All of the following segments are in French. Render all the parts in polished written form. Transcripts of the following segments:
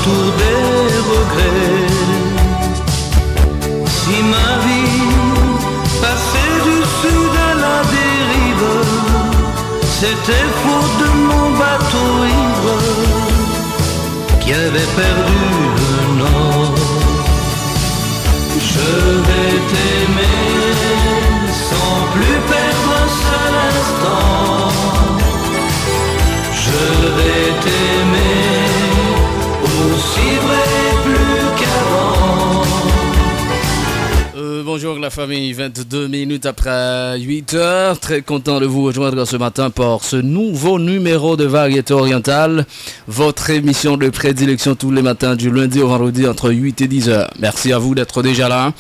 retour des regrets. Si ma vie passait du sud à la dérive, c'était faute de mon bateau ivre qui avait perdu le nord. Je vais t'aimer sans plus perdre un seul instant. Je vais t'aimer aussi vrai plus qu'avant. Bonjour la famille, 22 minutes après 8h. Très content de vous rejoindre ce matin pour ce nouveau numéro de Variété Orientale. Votre émission de prédilection tous les matins du lundi au vendredi entre 8 et 10h. Merci à vous d'être déjà là.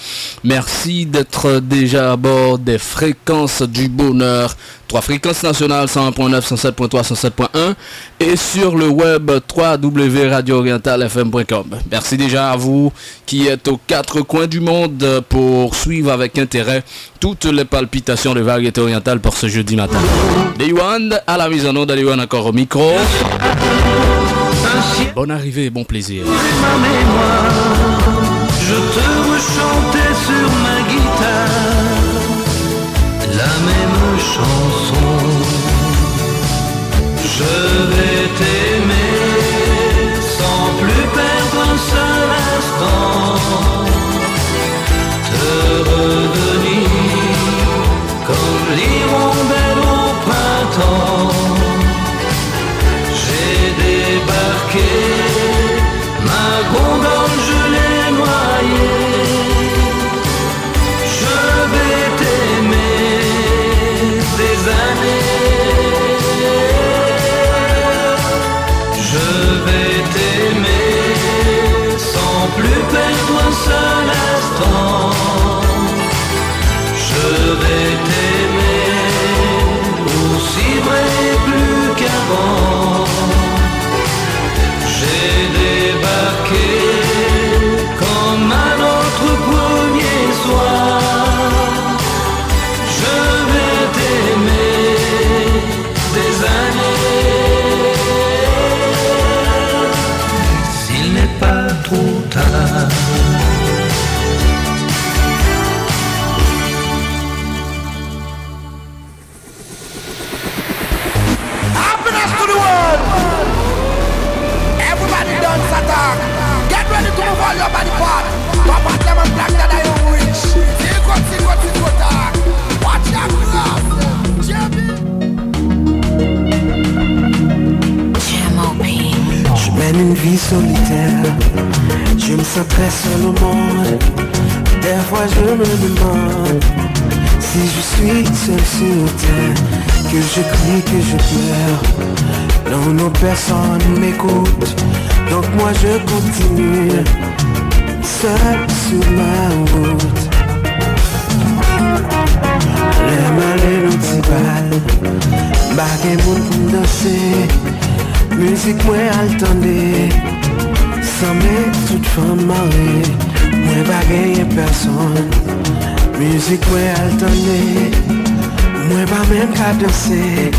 Merci d'être déjà à bord des fréquences du bonheur. 3 fréquences nationales, 101.9, 107.3, 107.1 et sur le web www.radioorientalefm.com. Merci déjà à vous qui êtes aux 4 coins du monde pour suivre avec intérêt toutes les palpitations de Variété Orientale pour ce jeudi matin. Daywan à la mise en onde, Daywan encore au micro. Bonne arrivée et bon plaisir. Ma mémoire, je te rechantais sur ma guitare la même chanson. Je vais t'aimer sans plus perdre un seul instant. Te revenir comme l'hirondelle au printemps. J'ai débarqué, ma gondole je l'ai noyée. Je vais t'aimer des années. Je vais t'aimer sans plus perdre un seul instant. Je vais t'aimer aussi vrai plus qu'avant. J'ai débarqué comme à notre premier soir. Je vais t'aimer des années. S'il n'est pas trop tard. Happiness to the world. Everybody dance attack. Get ready to move all your body part. Top at them and black that I don't reach. See what attack. Watch that glass. Je mène une vie solitaire. Je me sens très seul au monde. Des fois je me demande si je suis seul sur terre. Que je crie, que je pleure. Non, personne m'écoute. Donc moi je continue seul sur ma route. Les malais nos petits balles. Baguette moun pour me danser. Musique moi altendée. Sans mes toutes femmes marées. Moi baguette personne. Musique moi altendée. Moi pas même qu'à danser.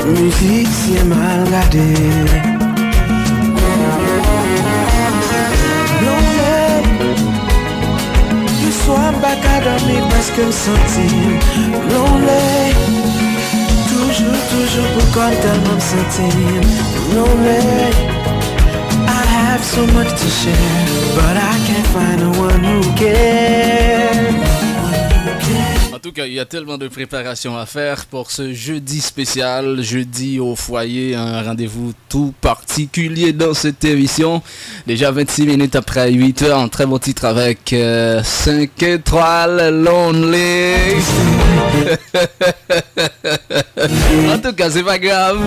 Musique c'est mal gardé. Je sois pas qu'à dormir parce que me sentir lonely. Toujours pour quand tellement me sentir lonely. I have so much to share, but I can't find the one who cares. En tout cas, il y a tellement de préparation à faire pour ce jeudi spécial, jeudi au foyer, un rendez-vous tout particulier dans cette émission. Déjà 26 minutes après 8h, un très bon titre avec 5 étoiles, Lonely. En tout cas, c'est pas grave.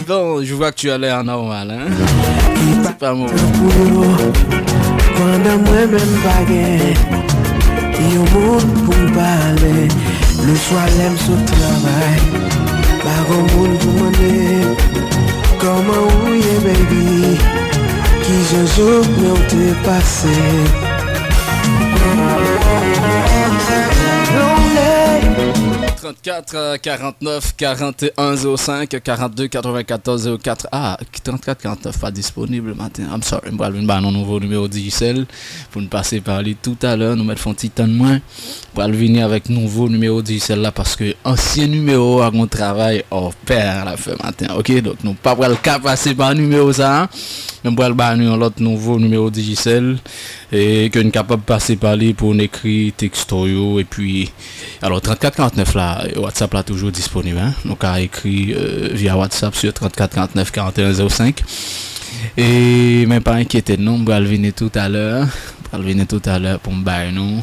Bon, je vois que tu as l'air normal, hein. C'est pas moi. Pendant moi-même baguette. Yo moun pou m'parler. Le soir l'aime sur travail. Pas grand moun pou m'demander comment ou ye baby. Qui je joue mais t'es passé. 34 49 41 05 42 94 04. Ah, 34 49 pas disponible matin. I'm sorry, je vais venir un nouveau numéro digicel pour nous passer par lui tout à l'heure. Nous mettre un petit temps de moins pour venir avec nouveau numéro digicel là parce que ancien numéro a un travail hors pair à la fin matin. OK, donc nous pas le cas passer par numéro ça. Même pour le l'autre nouveau numéro digicel et que nous capable passer par lui pour écrire texto et puis alors 34 49 là WhatsApp là toujours disponible hein? Donc à écrire via WhatsApp sur 34 49 41 05 et même pas inquiété non on va venir tout à l'heure pour me bailler nous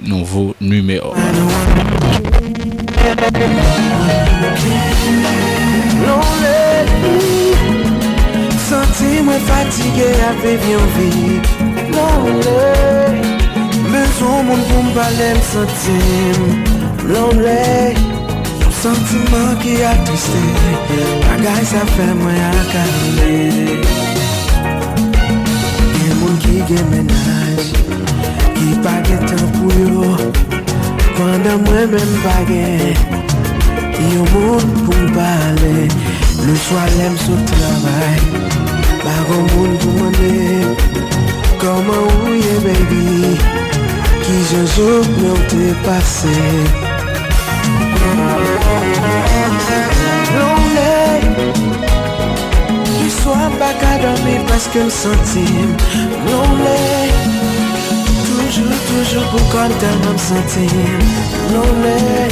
nouveau numéro. Senti-moi fatigué avec vie. Lonely, besoin mon pour me parler, me sentir lonely. Sentiment qui a twisté, bagaille ça fait moi accaler. Y'a moun qui gagne ménage, qui pas gagne temps pour yo. Pendant moi même pas gagne, y'a moun pour me parler. Le soir l'aime sur travail. Pas grand monde pour demander comment où est baby qui je joue mais t'es passé. Lonely, du soir pas qu'à dormir parce que me sentir lonely. Toujours pour quand tellement me sentir lonely.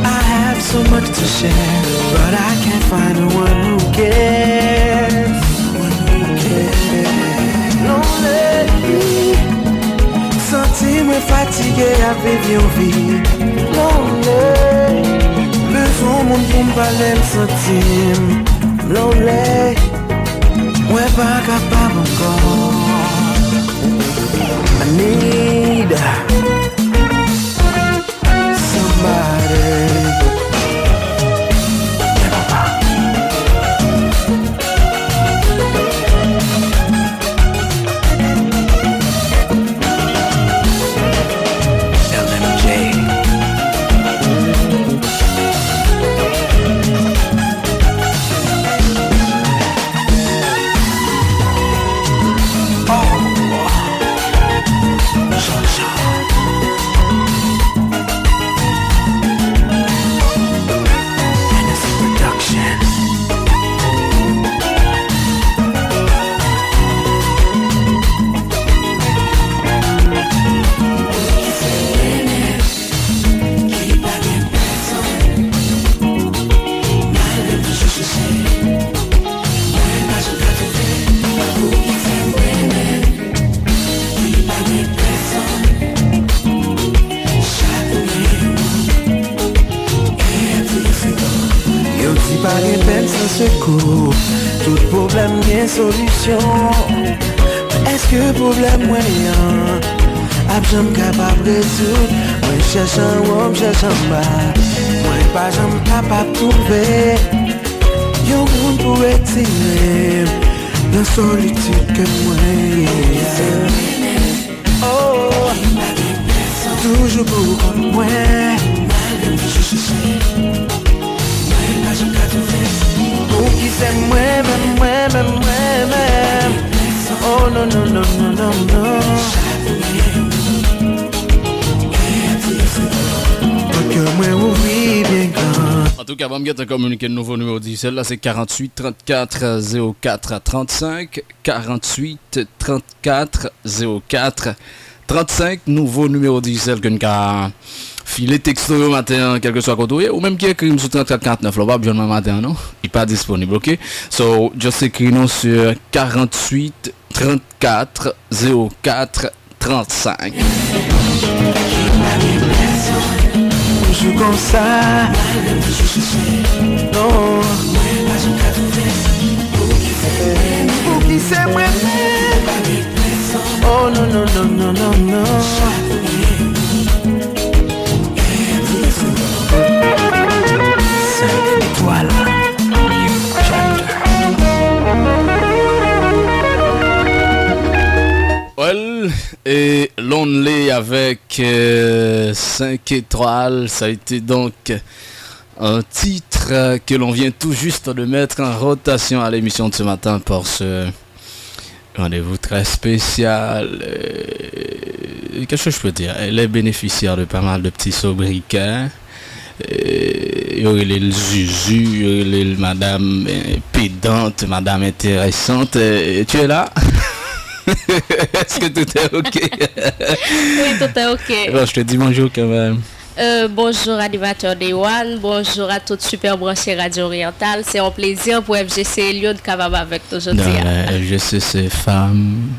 I have so much to share, but I can't find the one who cares. Lonely, senti-moi fatigué avec vie. Lonely, besoin mon pour me parler, me sentir lonely. Ouais, pas capable encore. I need somebody. Tout problème bien solution. Est-ce que problème moyen abjam capable de résoudre? Moi cherche en haut, cherche en bas. Moi pas jamais capable de trouver yon monde pour retirer la solitude que moi. Oh, toujours pour moi. Pour qui c'est moi-même. Oh non, non, non, non, non, non. Que moi oui bien grand. En tout cas, on va me communiquer le nouveau numéro digicel là, c'est 48 34 04 35 48 34 04 35 nouveau numéro digicel que nous avons filé texto au matin, quel que soit côté, ou même qui écrit sur 34 49, là, pas besoin de matin, non? Il n'est pas disponible, ok? So, just écris-nous sur 48 34 04 35. Je joue comme ça. Non. Pour qui c'est moi? Oh non, non, non, non, non, non. 5 étoiles. Well, et Lonely avec 5 étoiles. Ça a été donc un titre que l'on vient tout juste de mettre en rotation à l'émission de ce matin pour ce rendez-vous très spécial. Qu'est-ce que je peux dire? Elle est bénéficiaire de pas mal de petits sobriquets. Il y aurait le Zuzu, il y aurait le Madame pédante, Madame intéressante. Tu es là? Est-ce que tout est ok? Oui, tout est ok. Bon, je te dis bonjour quand même. Bonjour animateur Day One, bonjour à toute super branchée Radio Orientale. C'est un plaisir pour FGC Elliot de capable avec nous aujourd'hui. FGC, c'est femme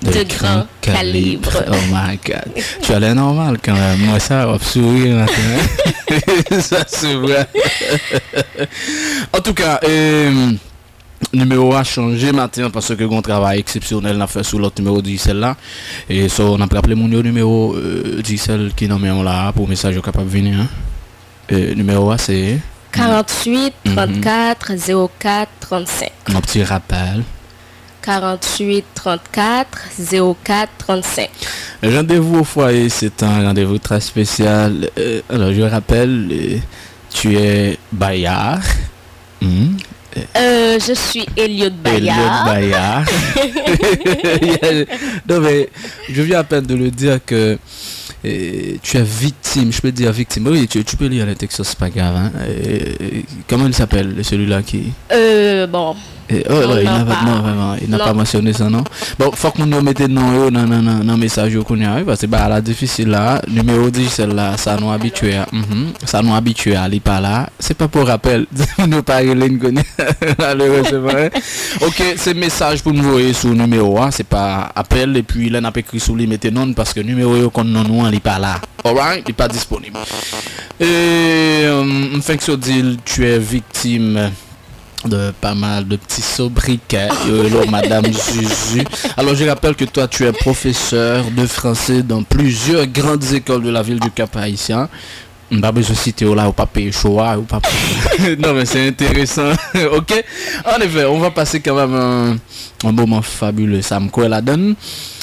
de grand calibre. Oh my God. Tu as l'air normal quand même. Moi, ça va sourire maintenant. Ça c'est vrai. En tout cas, numéro a changé matin parce que un travail exceptionnel n'a fait sur l'autre numéro de celle là et ça on a rappelé mon numéro de celle qui nommé là pour message capable venir numéro A c'est 48 34 04 35. Un petit rappel 48 34 04 35. Rendez-vous au foyer, c'est un rendez-vous très spécial. Alors je rappelle, tu es Bayard. Je suis Elliot Bayard. Non mais je viens à peine de le dire que tu es victime, je peux dire victime. Oui, tu peux lire le texte, c'est pas grave. Hein. Comment il s'appelle celui-là qui bon. Il n'a pas mentionné ça, non? Bon, faut que nous mettions non message au connaît parce que bah la difficile là, numéro 10 celle-là, ça nous habitué à ça nous habitué à aller par là. C'est pas pour rappel, nous pas Hélène connaît malheureusement. OK, c'est message pour nous voyer sur numéro 1, c'est pas appel et puis là n'a pas écrit sur lui mettez non parce que numéro qu'on non on est pas là. Alright, il est pas disponible. Et enfin que dit tu es victime de pas mal de petits sobriquets. Madame Zuzu. Alors je rappelle que toi tu es professeur de français dans plusieurs grandes écoles de la ville du Cap-Haïtien. Pas besoin de citer là ou pas payer chaud ou pas. Non mais c'est intéressant. OK. En effet, on va passer quand même un moment fabuleux. Ça me quoi la donne.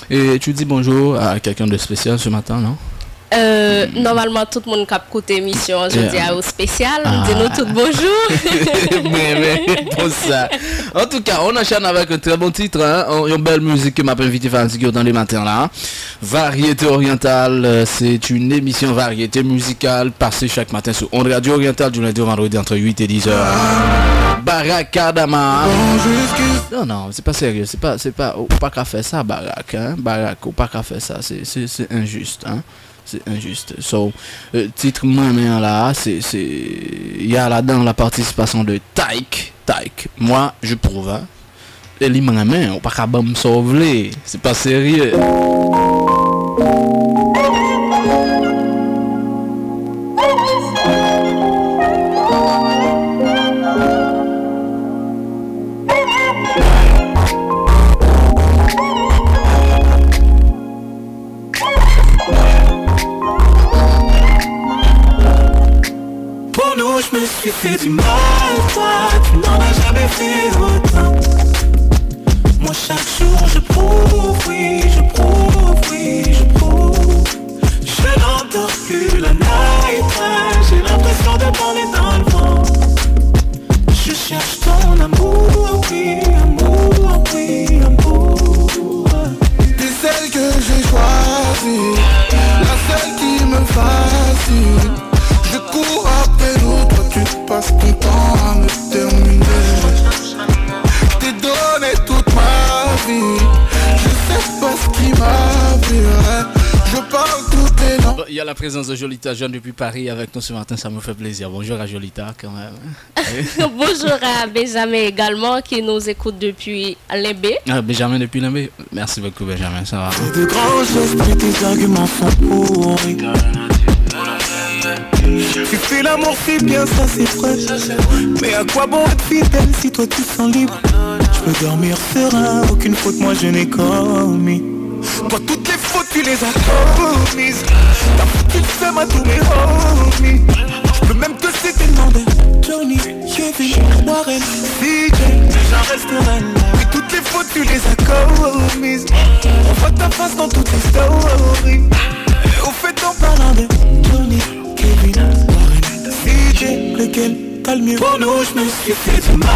Et tu dis bonjour à quelqu'un de spécial ce matin, non? Normalement tout le monde qui a écouté l'émission aujourd'hui au spécial, dis-nous tout bonjour. mais pour ça. En tout cas, on enchaîne avec un très bon titre, hein? Une belle musique que m'appelle Vite Fancy dans les matins là. Variété orientale, c'est une émission variété musicale passée chaque matin sur Onde Radio Orientale du lundi au vendredi entre 8 et 10 heures. Barakadama. Non, c'est pas sérieux, c'est pas ou pas qu'à faire ça Barak, hein? Barak ou pas qu'à faire ça, c'est injuste, hein? C'est injuste. So, titre moi là, il y a là-dedans la participation de Taïk. Moi, je prouve. Hein? Et les mains, on pas qu'à me sauver. C'est pas sérieux. Je me suis fait du mal, toi, tu n'en as jamais fait autant. Moi chaque jour je prouve, oui, je prouve, oui, je prouve. Je n'endors plus la night, j'ai l'impression de parler dans le vent. Je cherche ton amour, oui, amour, oui, amour. T'es celle que j'ai choisie, la seule qui me fascine. Je cours après nous, toi tu passes ton temps à me terminer. Je t'ai donné toute ma vie, je sais pas ce qui m'arrive. Je parle toutes les noms. Il y a la présence de Jolita Jeune depuis Paris avec nous ce matin, ça me fait plaisir. Bonjour à Jolita quand même. Bonjour à Benjamin également qui nous écoute depuis Limbé. Benjamin depuis Limbé. Merci beaucoup Benjamin, ça va. De grands gestes, mais tes arguments sont pourris. Tu fais l'amour, c'est bien, ça c'est vrai. Mais à quoi bon être fidèle si toi tu sens libre? Je peux dormir serein, aucune faute moi je n'ai commis. Toi toutes les fautes tu les as commises. Ta faute tu fais à tous mes homies. Je peux même te citer le nom de Johnny, Kevin, Warren, CJ, j'en resterai là. Mais toutes les fautes tu les as commises. On voit ta face dans toutes les stories. Au fait en parlant de mieux pour nous, je me suis fait du mal.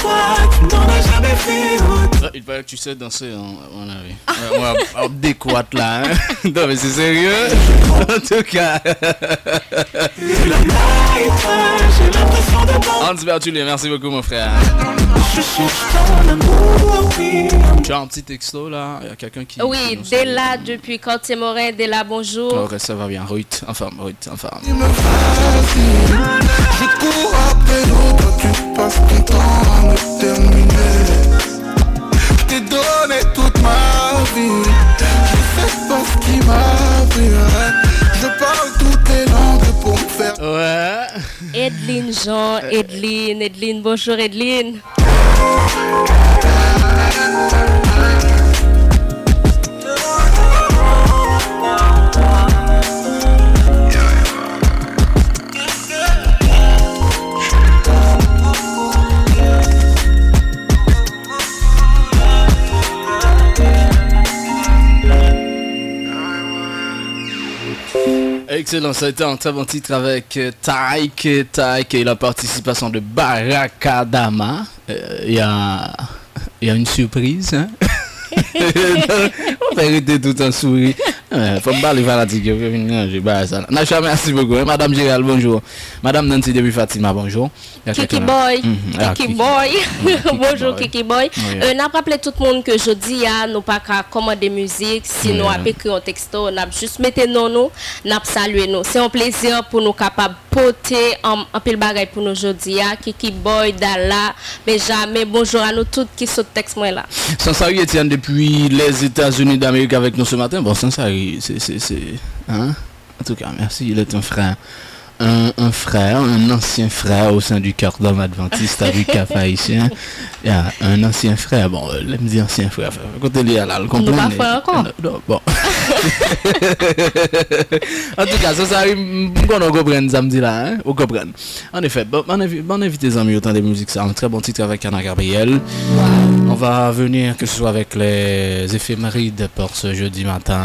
Toi, tu n'en as jamais fait autre. Il paraît que tu sais danser, on avait. On décoite là, hein. Non mais c'est sérieux. En tout cas. Hans Bertullier, merci beaucoup mon frère. Tu as un petit texto là, il y a quelqu'un qui... Oui, Della depuis Corté-Morin, Della bonjour. Ok, ça va bien, Ruth, enfin. Il me fascine. Je cours après l'autre, tu passes ton temps à me terminer. Je t'ai donné toute ma vie, je sais pas ce qui m'a pris. Je parle toutes les langues pour me faire. Ouais. Edline Jean, Edline, bonjour Edline. Excellent, ça a été un très bon titre avec Taïk et la participation de Barakadama. Il y a une surprise, hein? On va arrêter tout en sourire. Faut me parler fanatique. Nacha, merci beaucoup. Madame Gérald, bonjour. Madame Nancy depuis Fatima, bonjour. Kiki Boy. Bonjour Kiki Boy. N'a pas rappelé tout le monde que jeudi nous pas qu'à commander musique, si nous avons écrit un texto, n'a juste mettez nous, n'a salué nous. C'est un plaisir pour nous capables porter un pile bagaille pour nous jeudi. Kiki Boy, Dalla, Benjamin, bonjour à nous tous qui sont texte moi là. Sans ça, Etienne depuis les États-Unis d'Amérique avec nous ce matin. Bon, sans ça, c'est hein? En tout cas, merci, il est un frère. Un frère, un ancien frère au sein du cœur d'homme adventiste du Cap haïtien. Il y a un ancien frère, bon, il me dit ancien frère. Côté lui, là, le comprendre. Nous pas frère encore. Bon. En tout cas, ça arrive, on comprend samedi là, hein? On comprend. En effet, bon invité les amis autant de musique, c'est un très bon titre avec Anna Gabriel. Wow. On va venir, que ce soit avec les éphémérides pour ce jeudi matin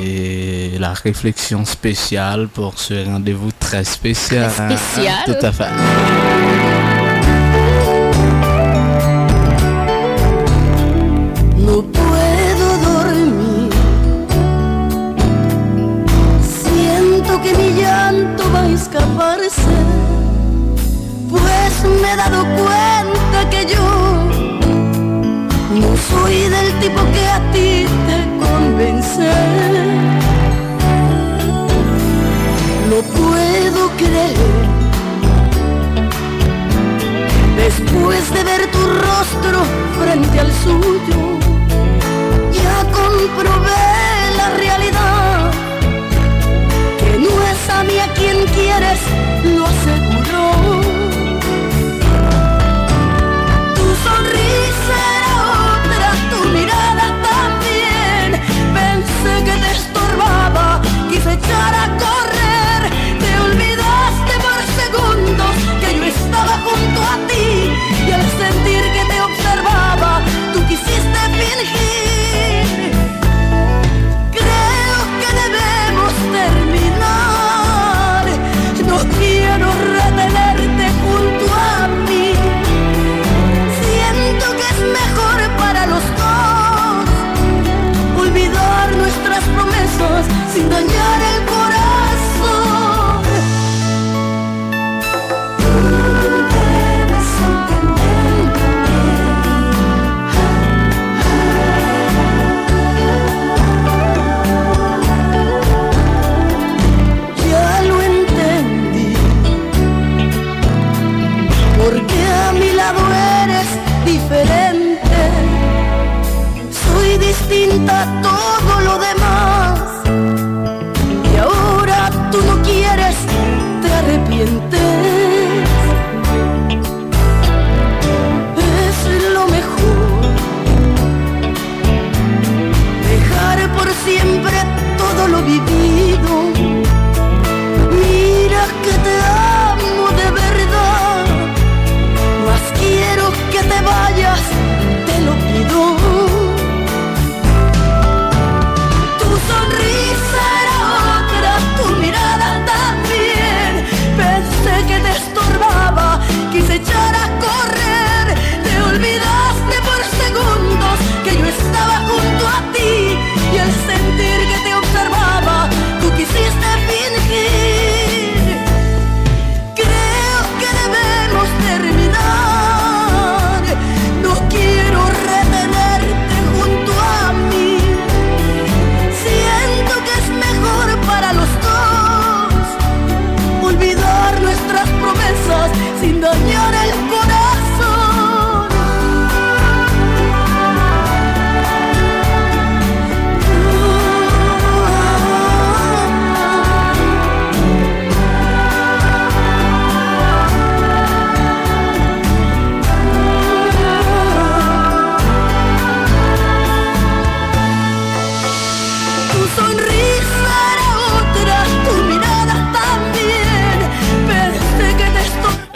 et la réflexion spéciale pour ce rendez-vous très spécial. Très spécial. Hein? Tout à fait. No puedo dormir. Siento que mi llanto va a escaparse, pues me he dado cuenta que yo no soy del tipo que a ti te convence. No puedo creer, después de ver tu rostro frente al suyo, ya comprobé la realidad, que no es a mí a quien quieres, lo aseguró. Tu sonrisa era otra, tu mirada también, pensé que te estorbaba, quise echar a correr, te olvidaste por segundos que yo estaba junto a ti, y al sentir que te observaba, tú quisiste fingir. Creo que debemos terminar, no quiero retenerte junto a mí. Siento que es mejor para los dos olvidar nuestras promesas sin dañar el corazón. Ya lo entendí, porque a mi lado eres diferente. Soy distinta a todo lo demás, y ahora tú no quieres, te arrepientes. Es lo mejor, dejar por siempre todo lo vivido. Mira que te amo de verdad, mas quiero que te vayas, te lo pido.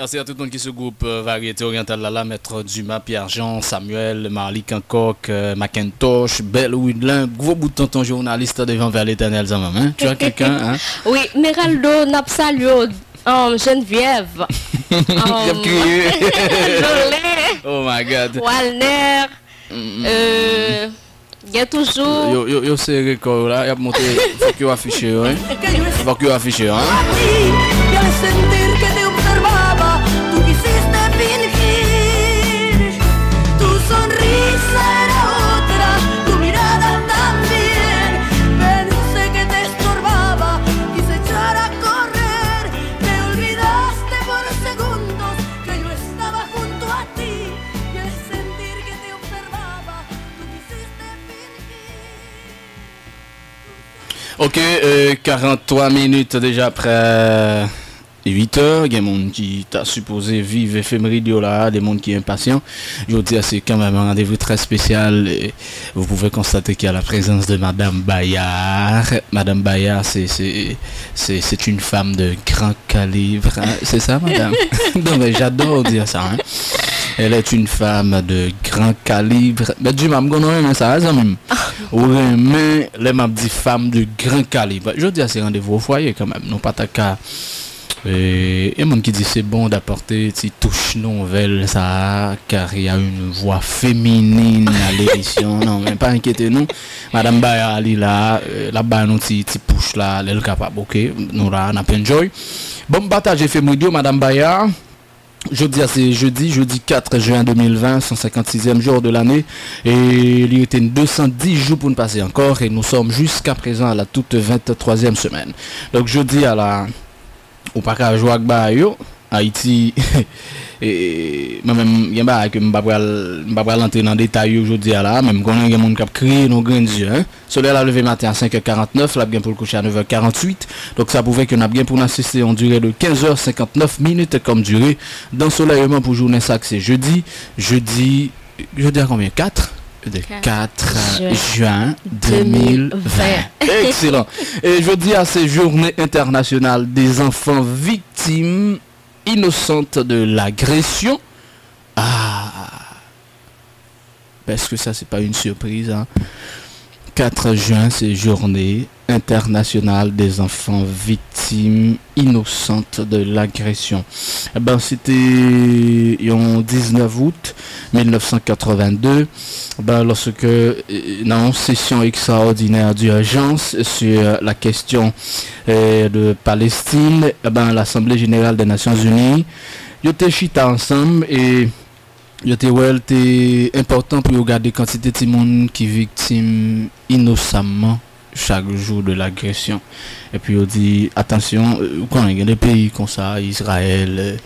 Merci à tout le monde qui se groupe Variété Orientale là, Maître Dumas, Pierre-Jean, Samuel, Marly Cancock, Macintosh, Belle Woodlin, gros bout de tonton journaliste devant vers l'éternel Zamam. Hein? Tu as quelqu'un hein? Oui, Meraldo, Napsalio, Geneviève. J'ai crié. Jolé. Oh my God. Walner. Il y a toujours. Yo c'est record là, il a monté, faut qu'il affiche, hein? Faut qu'il affiche, hein? Y al sentir que te observaba, tú quisiste fingir. Tu sonrisa era otra, tu mirada también. Pensé que te estorbaba, quise echar a correr. Te olvidaste por segundos que yo estaba junto a ti. Y al sentir que te observaba, tú quisiste fingir. Ok, 43 minutes déjà après 8 heures. Il y a des gens qui t'a supposé vivre éphéméridio là, des gens qui sont impatients. Je vous dis, c'est quand même un rendez-vous très spécial. Et vous pouvez constater qu'il y a la présence de Madame Bayard. Madame Bayard, c'est une femme de grand calibre. Hein? C'est ça, Madame? Non, mais j'adore dire ça. Hein? Elle est une femme de grand calibre. Mais du même, on a ça, ça même. Mais les m'a dit femme de grand calibre. Je dis, c'est rendez-vous au foyer quand même. Non, pas ta cas. Et mon qui dit c'est bon d'apporter une touche nouvelle ça car il y a une voix féminine à l'émission. Non mais pas inquiétez-nous, Madame Baya Ali là là-bas nous petit push là elle est capable. OK, nous là on a plein joy. Bon partage fait radio Madame Baya. Jeudi, c'est jeudi 4 juin 2020, 156e jour de l'année et il y a 210 jours pour nous passer encore et nous sommes jusqu'à présent à la toute 23e semaine. Donc jeudi à la ou pas qu'à jouer avec Bayo Haïti et même il y a que m'pa entrer dans détail aujourd'hui là même qu'on a des monde qui a crié nos grands yeux hein. Soleil a levé matin à 5h49 là bien pour le coucher à 9h48 donc ça pouvait que n'a bien pour assister en durée de 15h59 minutes comme durée dans soleillement pour journée ça que c'est jeudi à combien 4 juin 2020. Excellent. Et je dis à ces journées internationales des enfants victimes innocentes de l'agression. Parce que ça, c'est pas une surprise. Hein. 4 juin, c'est journée internationale des enfants victimes innocentes de l'agression. Eh ben, c'était le 19 août 1982, lorsque dans une session extraordinaire d'urgence sur la question de Palestine, l'Assemblée générale des Nations Unies, ils étaient chita ensemble et c'était important pour regarder la quantité de monde qui victime innocemment chaque jour de l'agression. Et puis on dit attention, quand il y a des pays comme ça, Israël,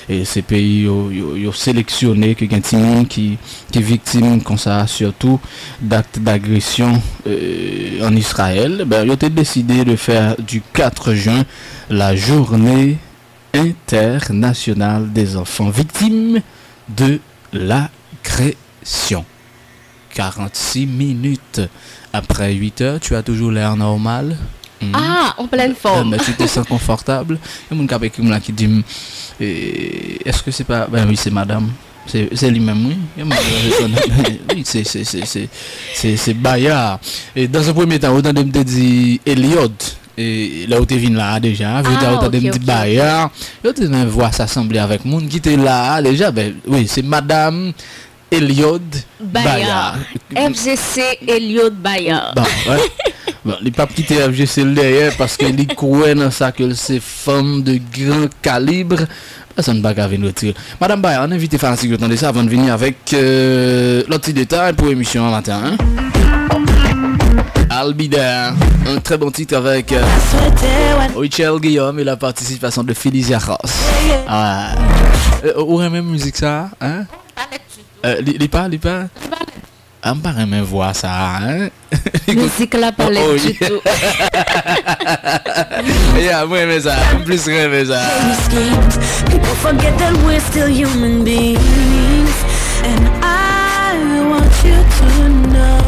et ces pays ils ont sélectionné quelqu'un qui victime comme ça surtout d'actes d'agression en Israël. Ils ont décidé de faire du 4 juin la journée internationale des enfants victimes de l'agression. 46 minutes après 8 heures, tu as toujours l'air normal. En pleine forme. Mais tu te sens confortable. Il y a mon cap qui dit est-ce que c'est pas ben oui c'est madame c'est lui-même oui c'est Bayard et dans un premier temps autant de me dit Eliod et là où tu viens là déjà autant de me dit Bayard là tu vois s'assembler avec monde qui était là déjà ben oui c'est madame Eliod Bayard. FGC Eliod Bayard. Bon, les papes qui étaient FGC derrière parce qu'ils croient dans ça que c'est femme de grand calibre. Ça ne va pas venir retirer. Madame Bayard, on invite Fancy de ça avant de venir avec l'autre détail pour l'émission matin. Albida, un très bon titre avec Richel Guillaume et la participation de Félizia Ross. Où est même musique ça, hein? Li pas on pas même voir ça hein musique la palette du tout. Yeah, moi mais ça plus rêver ça. People forget that we're still human beings and I want you to know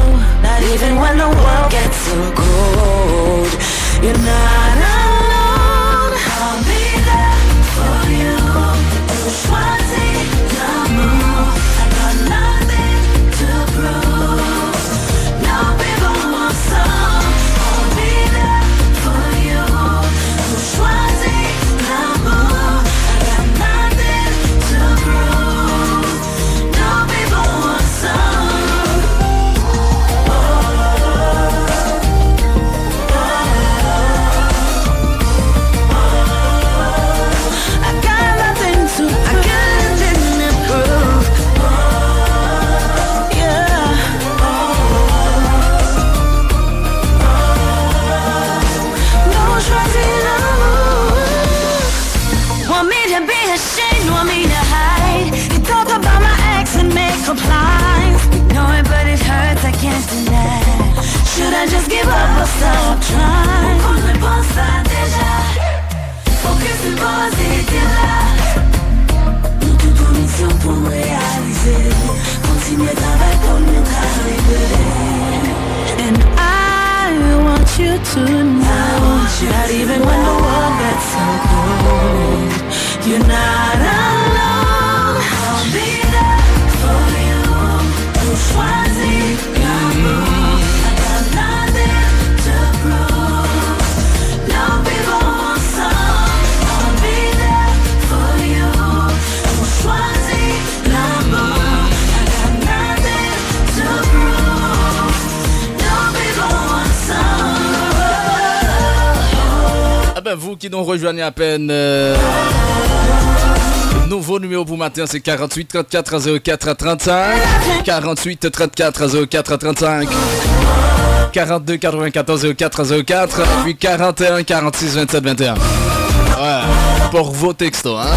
that even when the world gets so cold you're not alone. I'll be there for you. And I want you to know that even when the world gets so cold, you're not alone. I'll be there for you. Tout choisis l'amour. I got nothing to prove. Nous vivons ensemble. I'll be there for you. Tout choisis l'amour. I got nothing to prove. Nous vivons ensemble. Ah ben vous qui nous rejoignez à peine, nouveau numéro pour matin, c'est 48 34 04 35, 48 34 04 35, 42 94 04 04, puis 41 46 27 21. Ouais, pour vos textos, hein.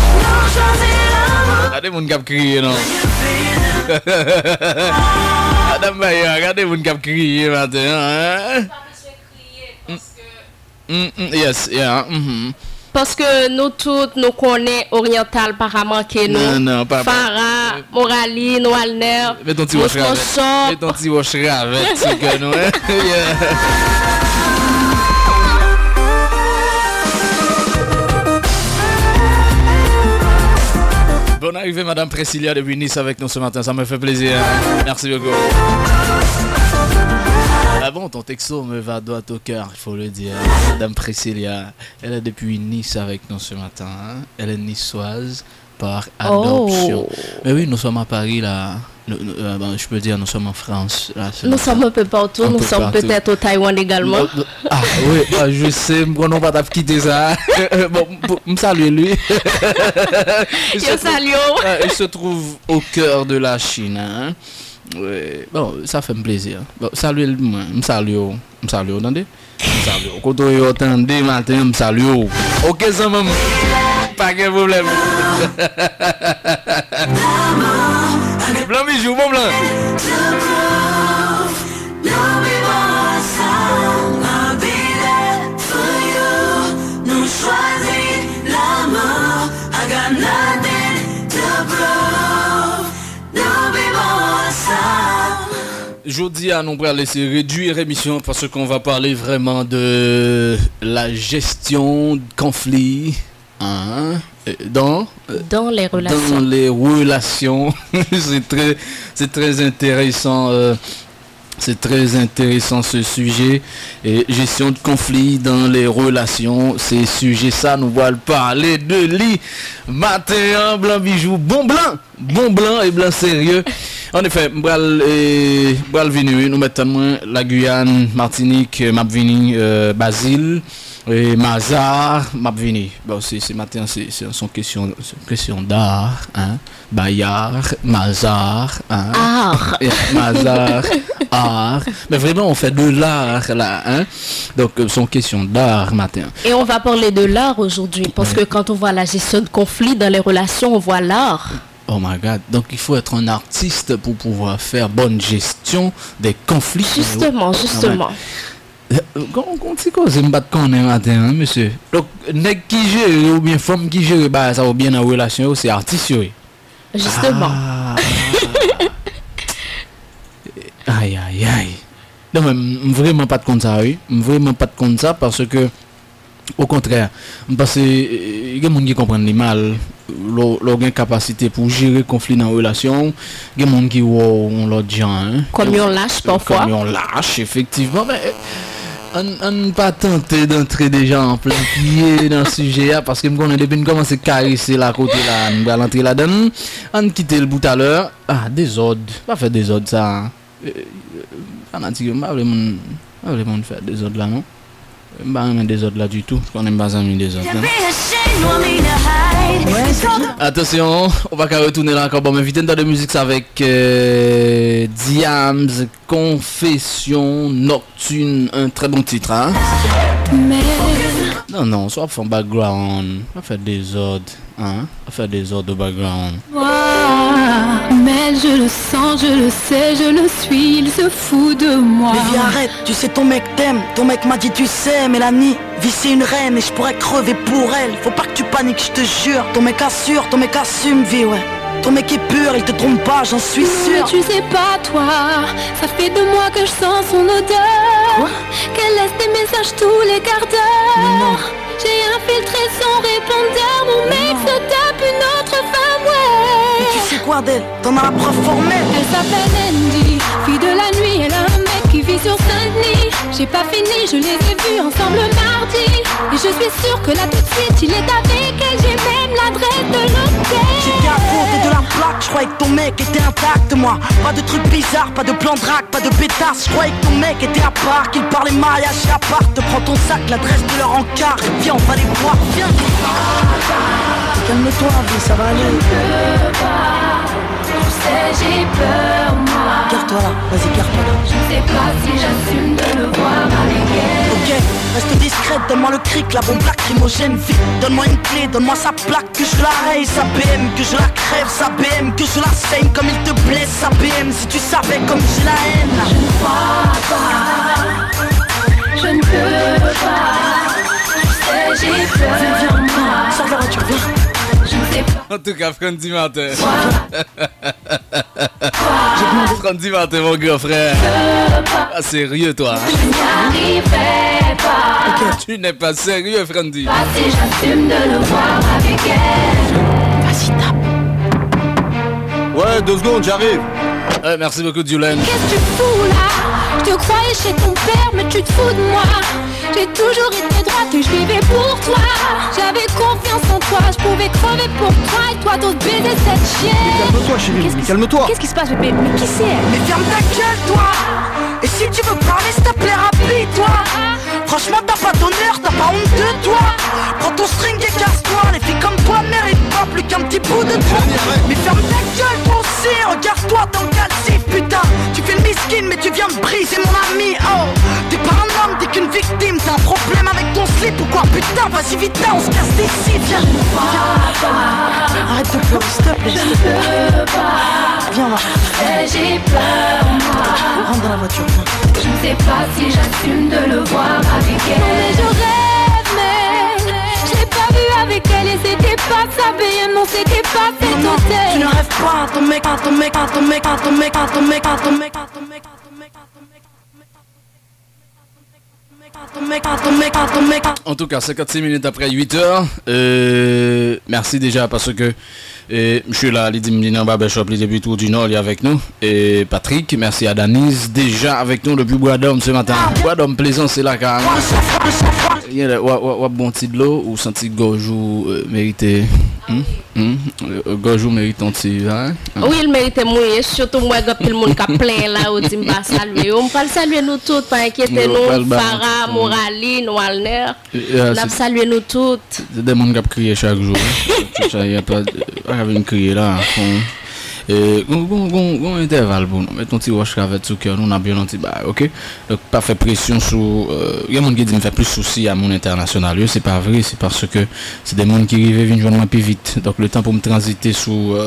Regardez mon cap crier, non. Madame Bayer, regardez mon cap crier matin, hein. Yes, yeah. Parce que nous toutes nous connaissons oriental par manquer nous. Non, pas. Farah, Moraline, Walner. Mets ton petit wash avec. Mets ton petit wash avec, c'est que nous, hein. Bonne arrivée, Madame Priscilla depuis Nice avec nous ce matin, ça me fait plaisir. Merci beaucoup. Ah bon, ton texto me va droit au cœur, il faut le dire. Madame Priscilla, elle est depuis Nice avec nous ce matin. Hein? Elle est niçoise par adoption. Mais oui, nous sommes à Paris là. Je peux dire, nous sommes en France. Là, nous sommes un peu partout, nous sommes peut-être au Taïwan également. Ah oui, je sais, on va pas quitter ça. Bon, me salue lui. Il se trouve au cœur de la Chine. Hein? Oui, bon, ça fait un plaisir. Bon, salut moi, me salue, attendez. Me salue. Quand vous entendez matin, me salue. OK, ça même. Pas de problème. Blanc bijou, bon blanc. Nous choisis l'amour. I got nothing to prove. Nous vivons ensemble. Jeudi, nous allons laisser réduire l'émission parce qu'on va parler vraiment de la gestion de conflits. Hein? Dans les relations. Dans les relations. c'est très intéressant. C'est très intéressant ce sujet. Et gestion de conflits dans les relations. C'est sujet ça, nous allons parler de lit. Matin, blanc bijou, bon blanc et blanc sérieux. En effet, bral venir, nous mettons la Guyane, Martinique, Mapvini, Basile. Et Mazar, Mapvini. Bon, c'est matin, c'est une question d'art, hein. Bayard, Mazar, hein. Art. Mazar, art. Mais vraiment, on fait de l'art là, hein. Donc, c'est une question d'art matin. Et on va parler de l'art aujourd'hui, parce que quand on voit la gestion de conflits dans les relations, on voit l'art. Oh my God. Donc, il faut être un artiste pour pouvoir faire bonne gestion des conflits. Justement. On dit quoi, c'est me battre qu'on est matin, hein, monsieur. Donc, nèg qui gère ou bien femme qui gère, bah ça va bien en relation, c'est artiste, oui. Justement. Aïe. Non, mais vraiment pas de compte ça, oui. Vraiment pas de compte ça parce que, au contraire, parce que il y a des gens qui comprennent les mal. Leur capacité pour gérer conflit dans la relation, il y a des gens qui ont l'autre gens. Hein. Comme on lâche parfois. Comme on lâche, effectivement. Mais on pas tenté d'entrer déjà en plein pied dans ce sujet parce que on a depuis commencé à caresser la côté là, on va l'entrer là-dedans. On quitte le bout à l'heure. Ah, désordre. Pas faire désordre ça. On a dit pas vraiment faire désordre là, non? Pas vraiment désordre là du tout. On n'aime pas amis désordre. Attention, on va retourner là encore. Bon, mais vite de musique avec Diams, Confession Nocturne, un très bon titre, hein? Non, soit faire background, on va faire des ordres, hein? On va faire des ordres de background. Mais je le sens, je le sais, je le suis, il se fout de moi. Mais viens arrête, tu sais ton mec t'aime, ton mec m'a dit tu sais, Mélanie, vie c'est une reine et je pourrais crever pour elle. Faut pas que tu paniques, je te jure, ton mec assure, ton mec assume, vie ouais. ton mec est pur, il te trompe pas, j'en suis sûr. Mais tu sais pas toi, ça fait 2 mois que je sens son odeur. Qu'elle laisse des messages tous les quarts d'heure. J'ai infiltré son répondeur, mon mec se tape une autre femme, ouais. Mais tu sais quoi d'elle, t'en as la preuve formelle. Elle s'appelle Andy, fille de la nuit, elle a un mec qui vit sur Saint-Denis. J'ai pas fini, je les ai vus ensemble mardi. Et je suis sûre que là tout de suite il est avec elle. J'ai même l'adresse de l'hôtel. J'étais à côté de la plaque, je croyais que ton mec était intact moi. Pas de trucs bizarres, pas de plan de drague, pas de pétasse. Je croyais que ton mec était à part, qu'il parlait mariage et à part. Te prends ton sac, l'adresse de leur encart. Viens, on va les voir, viens. Calme-toi, vie, ça va aller. Je peux pas, tu sais j'ai peur moi. Garde-toi là, vas-y, garde-toi là. Je sais pas si j'assume de le voir avec elle. Ok, reste discrète, donne-moi le cric, la bombe lacrymogène, vite. Donne-moi une clé, donne-moi sa plaque, que je la raye, sa BM, que je la crève, sa BM, que je la saigne comme il te blesse, sa BM, si tu savais comme j'ai la haine. Je ne crois pas, je ne peux pas, tu sais j'ai peur. Viens, moi, sors de la voiture, viens. Je ne sais pas. En tout cas, Frandy Martin. Frandy Martin, mon grand frère. Ah, sérieux, toi. Je n'y arriverai pas. Ok, Tu n'es pas sérieux, Frandy. Pas si j'assume de le voir avec elle. vas-y, tape. Ouais, 2 secondes, j'arrive. Merci beaucoup, Julen. Qu'est-ce que tu fous là? Je te croyais chez ton père, mais tu te fous de moi. J'ai toujours été droite et je vivais pour toi. J'avais confiance en toi, je pouvais crever pour toi. Et toi t'oses baiser cette chienne. Calme-toi, chérie, calme-toi. Qu'est-ce qui se passe, bébé? Mais qui c'est elle? Mais ferme ta gueule, toi. Et si tu veux parler, s'il te plaît, rapide-toi. Franchement, t'as pas d'honneur, t'as pas honte de toi. Prends ton string et casse-toi. Les filles comme toi méritent pas plus qu'un petit bout de toi. Mais ferme ta gueule, toi aussi. Regarde-toi dans le calcif, putain. Tu fais le miskin, mais tu viens de briser mon ami. Oh, t'es pas un homme, t'es qu'une victime. T'as un problème avec ton slip ou quoi? Putain, vas-y vite, on se casse d'ici. Viens, arrête de pleurer, s'il te plaît. Je ne peux pas. Viens, va. J'ai peur, moi. Rentre dans la voiture, viens. Je ne sais pas si j'assume de le voir avec elle. Non mais je rêve, mais je l'ai pas vu avec elle et c'était pas sa BM, non c'était pas cet Non, hôtel. tu ne rêves pas, ton mec, ton mec, ton mec, ton mec, ton mec, ton mec, ton mec. En tout cas, 56 minutes après 8h. Merci déjà parce que je suis là, Lydie Mdina Barbershop, les débutants du Nord, il est avec nous. Et Patrick, merci à Danise, déjà avec nous depuis Bois d'Homme ce matin. Bois d'Homme plaisant, c'est là quand il y a un bon petit de l'eau ou senti Gorjou mérité. Gorjou mérite un petit. Hein? Oui, il mérite mouiller, surtout moi, quand le monde qui plein là, au Dimba saluer. On peut saluer nous toutes, pas inquiéter nous, Farah, Moraline, Walner. On a salué nous toutes. C'est des gens qui crient chaque jour. Il n'y a pas de crier là. On intervalle pour nous. Mettons un petit wash avec tout cœur, on a bien un petit bail, ok? Donc, pas faire pression sur. Il y a des gens qui disent me fait plus souci à mon international. C'est pas vrai, c'est parce que c'est des gens qui arrivent à joindre plus vite. Donc, le temps pour me transiter sur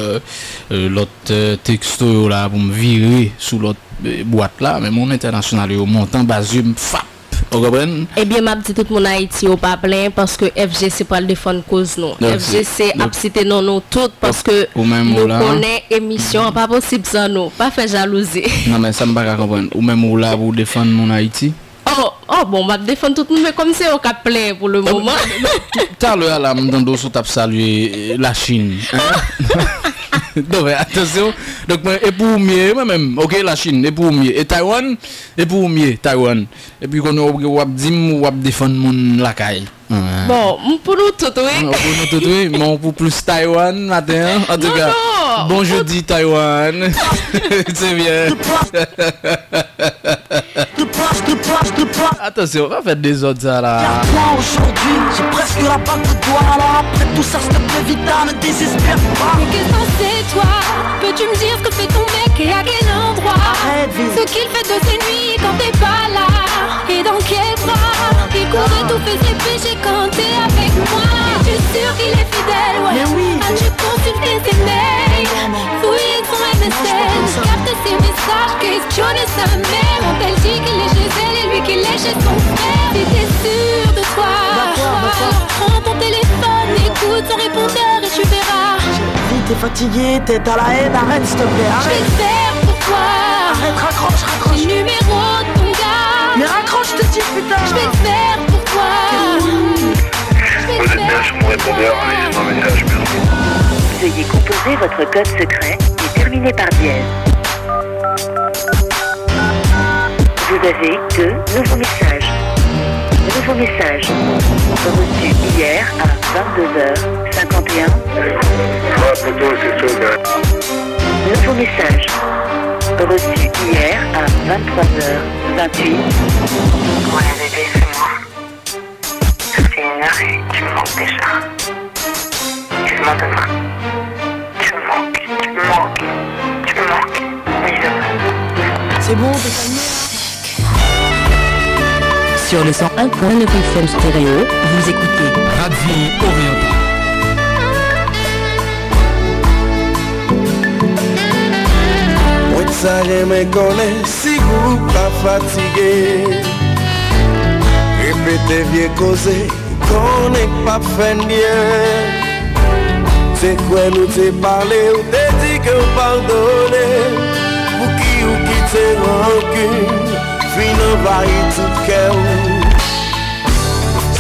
l'autre texto là, pour me virer sous l'autre boîte là, mais mon international est au montant basique, fap. Eh bien, m'a dit tout le monde Haïti au pas plein parce que FGC pas le défendre cause non. FGC a cité non nous toutes parce que nous connaissons émission pas possible sans nous, pas faire jalousie. Non mais ça me pas comprendre. Ou même ou là pour défendre mon Haïti. Oh bon, m'a défendre tout le monde mais comme c'est au cap plein pour le moment. Tout à l'heure là, m'entends sur t'a saluer la Chine. Non mais attention, donc et pour mieux moi-même, ok la Chine et pour mieux et Taïwan et pour mieux Taïwan et puis qu'on a dit ou défendre mon la caille. Bon, pour nous tout oui. Pour nous tout oui, mais pour plus Taïwan matin en tout cas. Bon jeudi Taïwan. C'est bien. Attention, on va faire des autres ça là. Regarde-moi aujourd'hui, j'ai presque la bague de doigt. Alors après tout ça, s'il te plaît, Vita, ne désespère pas. Mais qu'est-ce que c'est toi? Peux-tu me dire ce que fait ton mec et à quel endroit? Arrête, ce qu'il fait de ses nuits quand t'es pas là. Et dans quel bras? Il courait tout fait ses péchés quand t'es avec moi. Es-tu sûr qu'il est fidèle? Ouais. Mais oui. As-tu consulté ses mails? Fouillé son MSN, capté ses messages, questionné sa mère. Quand elle dit qu'il est chez elle et lui qu'il est chez son frère. Si t'es sûr de toi, alors prends ton téléphone, écoute son répondeur et tu verras. t'es fatigué, t'es à la haine, arrête s'il te plaît, Je vais arrête. le faire pour toi. Arrête, raccroche, raccroche. Le numéro de ton gars. Mais raccroche, je te dis, putain. Je vais le faire pour toi. Je vais le Vous êtes bien faire sur mon répondeur, laissez un message, merci. Veuillez composer votre code secret et terminer par dièse. Vous avez deux nouveaux messages. Nouveau message reçu hier à 22h51. Ouais, plutôt, c'est chaud, là. Nouveau message reçu hier à 23h28. Ouais, bébé, c'est moi. Ça fait 1 heure et tu me manques déjà. Excuse-moi demain. Tu me manques. Oui, demain. C'est bon, t'es calmé. Sur le 101.9 FM stéréo, vous écoutez Radio Oriental. Moi ça j'aime connaître si vous pas fatigué. Répétez vieux causer qu'on n'est pas fait bien. C'est quoi nous t'ai parlé ou t'ai dit que vous pardonnez. Ou qui t'ai rancune, fin envahit tout cœur.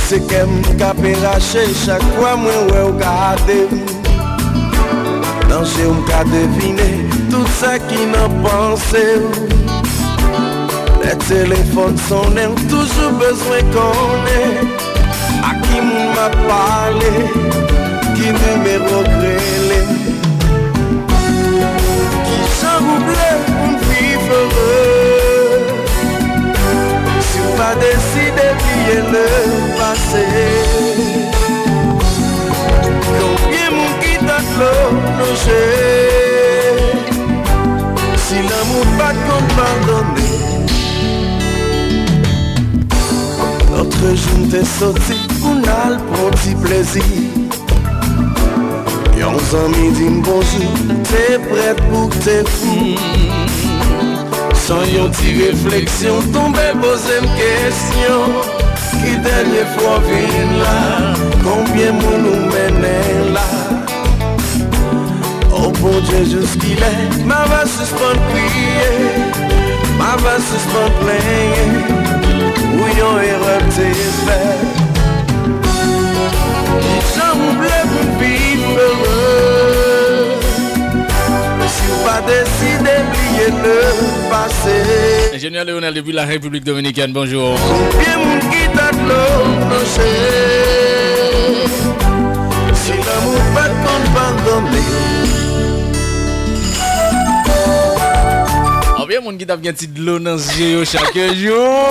C'est qu'elle m'a péraché chaque fois moi ouais ou gardé. Non j'ai m'a deviné tout ça qui n'a pensé. Les téléphones sonnent, toujours besoin qu'on ait. À qui m'a parlé, qui numéro grêlé. Qui j'en voulait pour vivre heureux. Si on va décider d'oublier le passé. Combien mon qui t'a cloché. Si l'amour pas qu'on pardonne. Notre jour t'est sorti, on a le petit plaisir. Yon amis dit bonjour, t'es prête pour que t'es fou. Sans yon petit réflexion, tomber poser une question. Qui dernière fois vient là, combien moun nous mène là. Oh bon Dieu jusqu'il est, ma va suspendre prier, ma va suspendre plaigner. Où yon erreur t'es fait. J'en voulais pour vivre heureux. Si vous pas décidé d'oublier le passé. Ingénieur Léonel depuis la République Dominicaine, bonjour. Combien moun qui t'a de l'eau planché. Si l'amour pas de compte pardonné. Bien mon qui t'a bien de l'eau dans ce jeu chaque jour.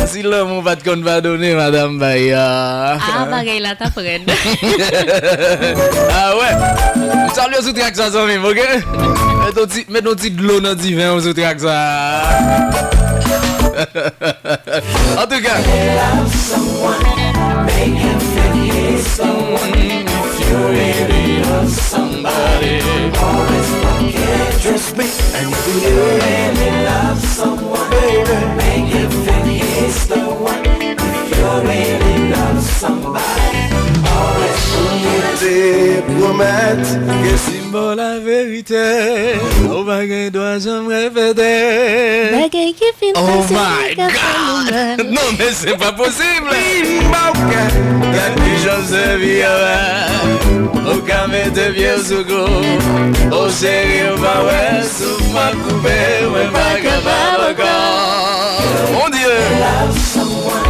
Si l'homme va te va donner madame Baya. Ah bagaille là t'as prenne. Ah ouais. Salut aux track ça même, OK? Mets ton petit de l'eau dans divin aux track ça. En tout cas, Trust me, and if you really love someone, baby, make him think he's the one. If you really love somebody, always promettre que si bon la vérité, au bagay doit jamais répéter. Bagay qui finit. Oh my God! Non mais c'est pas possible! Y'a des gens de vie au camé de vieux soukou. Au chéri, au va ouais, souffle ma coupée, ouais, pas capable encore. Mon Dieu! Love someone,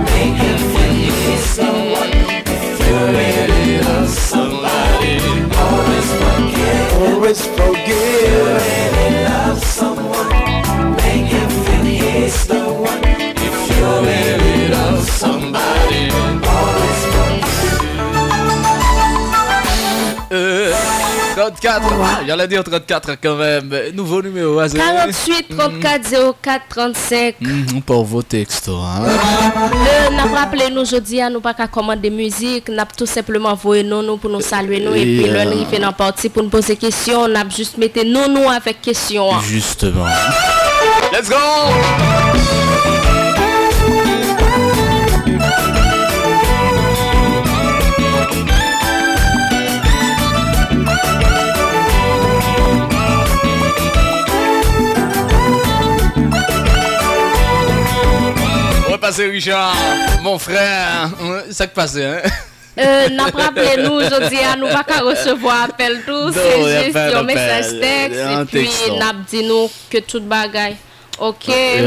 make him feel he's someone. If you really love somebody, always forgive. If you really love someone, make him feel he's the one. If you really love somebody, always forgive. 34, j'allais dire 34 quand même. Nouveau numéro, 48 34 04 35. Pour vos textos. N'a pas rappelé nous aujourd'hui, nous pas qu'à commander musique, n'a tout simplement envoyé nous pour nous saluer nous et puis là nous fait dans partie pour nous poser question, n'a juste mettre nous avec question. Justement. Let's go. passé, Richard? Mon frère, ça qui passe, hein? N'a pas rappelé nous aujourd'hui, nous pas qu'à recevoir appel tout, c'est juste un message texte et puis n'a dit nous que toute bagaille. OK. Il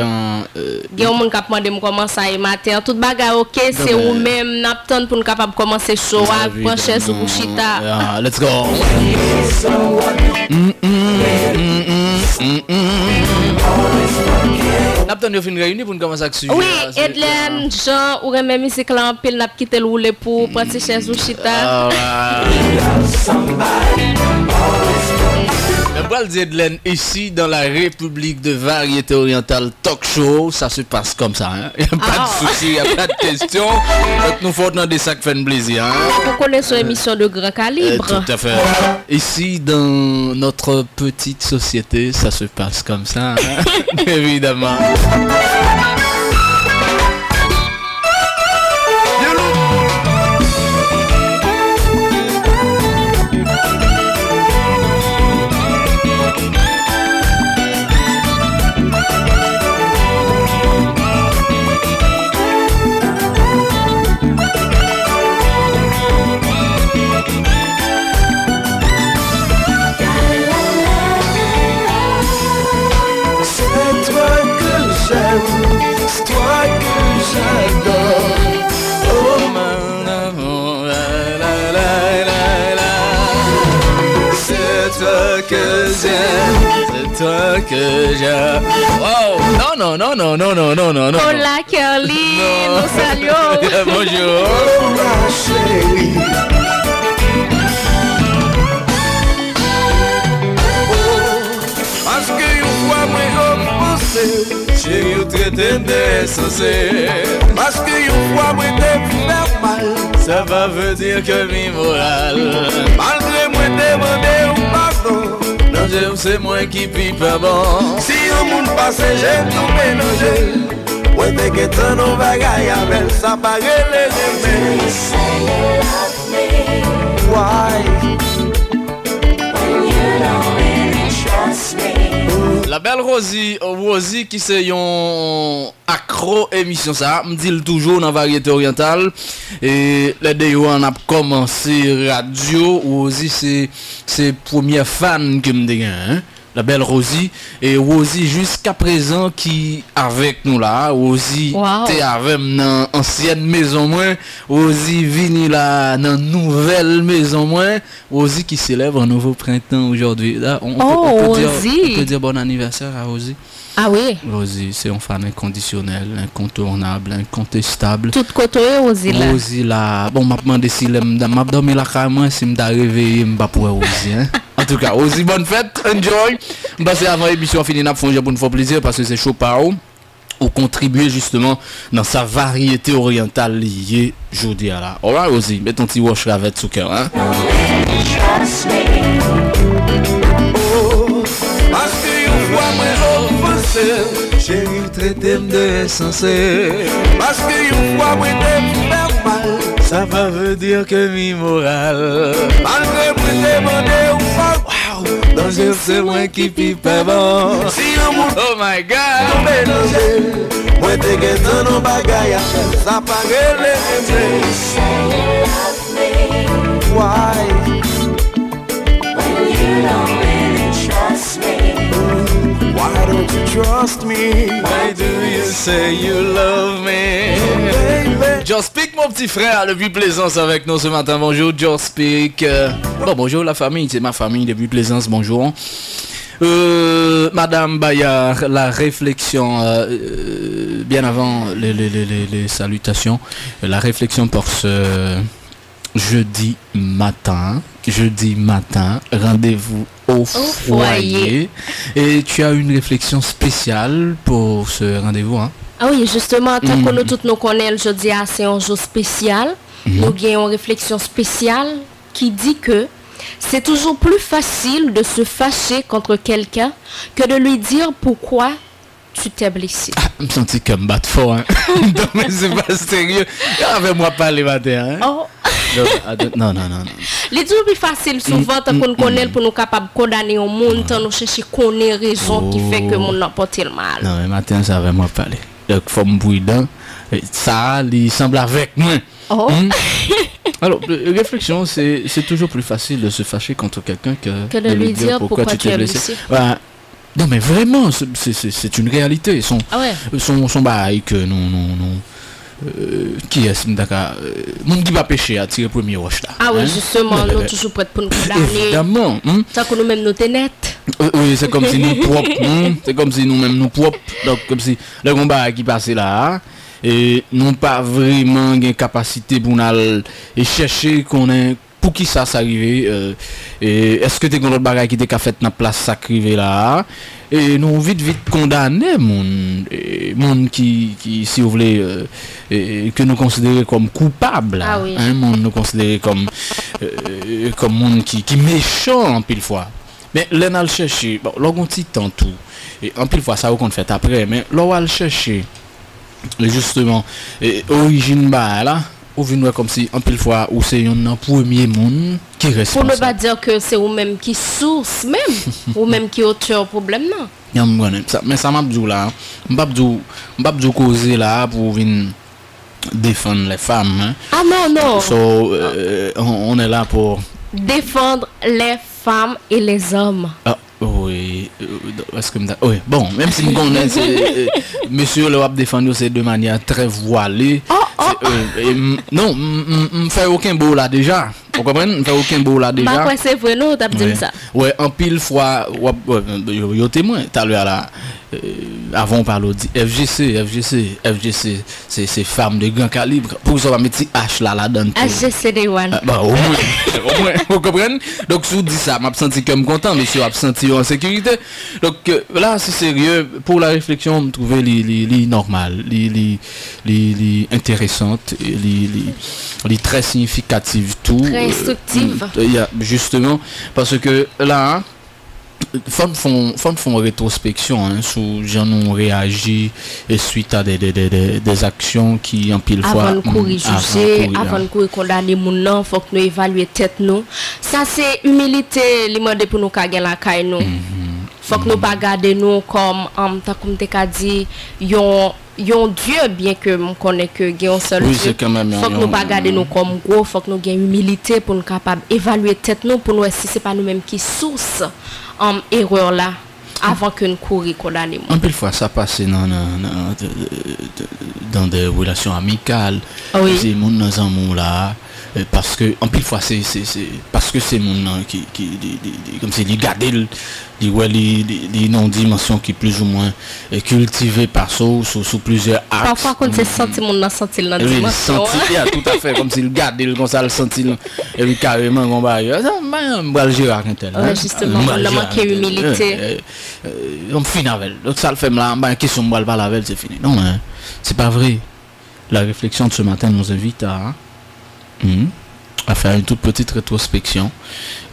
y a un monde qui a demandé comment ça est matin. Toute bagaille OK, c'est ou même n'attend pour nous capable commencer show à brancher sur Bouchita. Let's go. N'attend fin réuni pour nous commencer à suivre. Oui, Edlen, Jean ou même musique là en pile n'a quitté le rouler pour prendre chez Bouchita. Le bal d'Edlen ici dans la République de Variété Orientale Talk Show, ça se passe comme ça. Il n'y a pas de souci, il n'y a pas de question. Donc nous faut dans des sacs fait plaisir. Vous connaissez une émission de grand calibre. Tout à fait. Ici dans notre petite société, ça se passe comme ça. Évidemment. C'est toi que j'adore. Oh mon amour, c'est toi que j'aime, c'est toi que j'aime. Oh non. Hola Curly, nous saluons. Bonjour. Oh ma chérie. Parce que une fois moi offensé, chérie, vous traitez d'insensé. Parce que une fois moi te faire mal, ça va veut dire que mi moral. Malgré moi demander un pardon, non c'est moi qui pipe pas bon. Si un monde passe j'aime tout mélanger. Moi t'es que t'en on bagaille avec ça paraît les aimer. Why? When you don't really trust me. La belle Rosie qui c'est yon accro émission ça, me dit toujours dans Variété Orientale et les deux on a commencé radio, Rosie c'est première fan que me dégain, hein? La belle Rosie et Rosie jusqu'à présent qui avec nous là, Rosie t'es avec dans ancienne maison moins, Rosie vini là dans nouvelle maison moins, Rosie qui célèbre un nouveau printemps aujourd'hui. Là, on peut dire bon anniversaire à Rosie. Ah oui. Rosie, c'est un fan inconditionnel, incontournable, incontestable. Tout côté Rosie là. Rosie là, bon m'a demandé si m'a dormi là carrément si m'a réveillé m'a pour Rosie hein. En tout cas, Rosie, bonne fête, enjoy. Parce avant l'émission finie, n'a pour nous faire plaisir parce que c'est chaud par où contribuer justement dans sa variété orientale liée jeudi à là. Alright Rosie, mets ton petit wash ravette sous cœur hein. Parce que une fois moi offensé, chérie traité de insensé. Parce que une fois moi te faire mal, ça va veut dire que mi moral. Malgré moi demander un pardon. Non, c'est moi qui pipe bon. Si un monde, oh my God, moi t'es que t'en on bagaille, ça paraît les aimer. Why? When you don't really trust me. Why don't you trust me? Why do you say you love me? Just Speak, mon petit frère, depuis Plaisance avec nous ce matin. Bonjour, Just Speak. Bon, bonjour la famille, c'est ma famille depuis Plaisance, bonjour. Madame Bayard, la réflexion, bien avant les salutations, la réflexion pour ce jeudi matin, rendez-vous au foyer. Et tu as une réflexion spéciale pour ce rendez-vous, hein? Ah oui, justement, tant que nous tous nous connaissons, jeudi, c'est un jour spécial. Nous avons une réflexion spéciale qui dit que c'est toujours plus facile de se fâcher contre quelqu'un que de lui dire pourquoi tu t'es blessé. Je me sens comme battre fort. Hein? Non, mais c'est pas sérieux. Avec-moi pas les matins. Hein? Oh. Non. Les jours plus faciles, souvent, tant qu'on connaît pour nous capables de condamner au monde, tant nous chercher connaître raison qui fait que mon n'a pas le mal. Non, mais matin, ça avec moi parler. Donc forme prudent. Ça il semble avec moi. Oh. Alors, réflexion, c'est toujours plus facile de se fâcher contre quelqu'un que de lui dire pourquoi tu es blessé. Voilà. Non, mais vraiment, c'est une réalité. Son bail que non. Qui est-ce qui va pêcher à tirer premier roche là? Ah oui, justement, nous toujours prêts pour nous condamner. Évidemment. Ça que nous-mêmes nous tenons. Oui, c'est comme si nous propres. C'est comme si nous-mêmes nous propres. Donc, comme si le combat qui passait là. Et non pas vraiment une capacité pour nous chercher qu'on est pour qui ça s'arrive et est-ce que tu as d'autres bagages qui t'ont fait dans place ça arrivé là et nous vite condamner monde qui si vous voulez que nous considérer comme coupable monde nous considérer comme monde qui méchant en pile fois mais là on le chercher bon là on petit temps tout et en pile fois ça qu'on fait après mais là on le chercher justement origine là ou vient comme si en pile fois ou c'est un premier monde qui reste pour ne pas dire que c'est ou même qui source même ou même qui auteur problème non mais ça m'a dit là m'pa causer là pour venir défendre les femmes hein. Ah non so, on est là pour défendre les femmes et les hommes. Oui, est-ce que oui, bon, même si nous connaissons monsieur le wap défendre c'est de manière très voilée. Non, on fait aucun beau là déjà. Vous comprenez? On fait aucun beau là déjà. Bah c'est vrai nous t'as dit ça. Ouais, en pile fois yo témoin tout à l'heure là avant on parle dit FGC c'est femmes de grand calibre pour ça va mettre H là-dedans. FGC des one. Bah au moins vous comprenez? Donc si vous dit ça m'a senti comme content monsieur a senti en sécurité. Donc là c'est sérieux pour la réflexion me trouver les normal, les intéressantes, les très significatives tout. Très instructives. Justement parce que là font rétrospection hein, sur gens ont réagi et suite à des actions qui en pile fois avant de courir juger avant de courir condamner mon nom faut que nous évaluer tête nous ça c'est humilité li mande pour nous ka gen la kay nous faut que nous pas garder nous comme comme te ka dit yon Dieu bien que me connaît que gen seul oui, Dieu faut que nous pas garder nous comme gros faut que nous gain humilité pour nous capable évaluer tête nous pour nous si c'est pas nous même qui source erreur là avant que nous courir condamner en pile fois ça passe dans des relations amicales c'est mon dans amour là parce que en pile fois c'est parce que c'est mon qui comme c'est les garder les non dimensions qui plus ou moins cultivées par sous plusieurs axes parfois quand c'est senti mon senti la dimension tout à fait comme s'il garde comme ça le senti et puis carrément on va le gérer justement on a manqué humilité on finit avec donc ça le fait là question moi pas la veille c'est fini non hein, c'est pas vrai la réflexion de ce matin nous invite à faire une toute petite rétrospection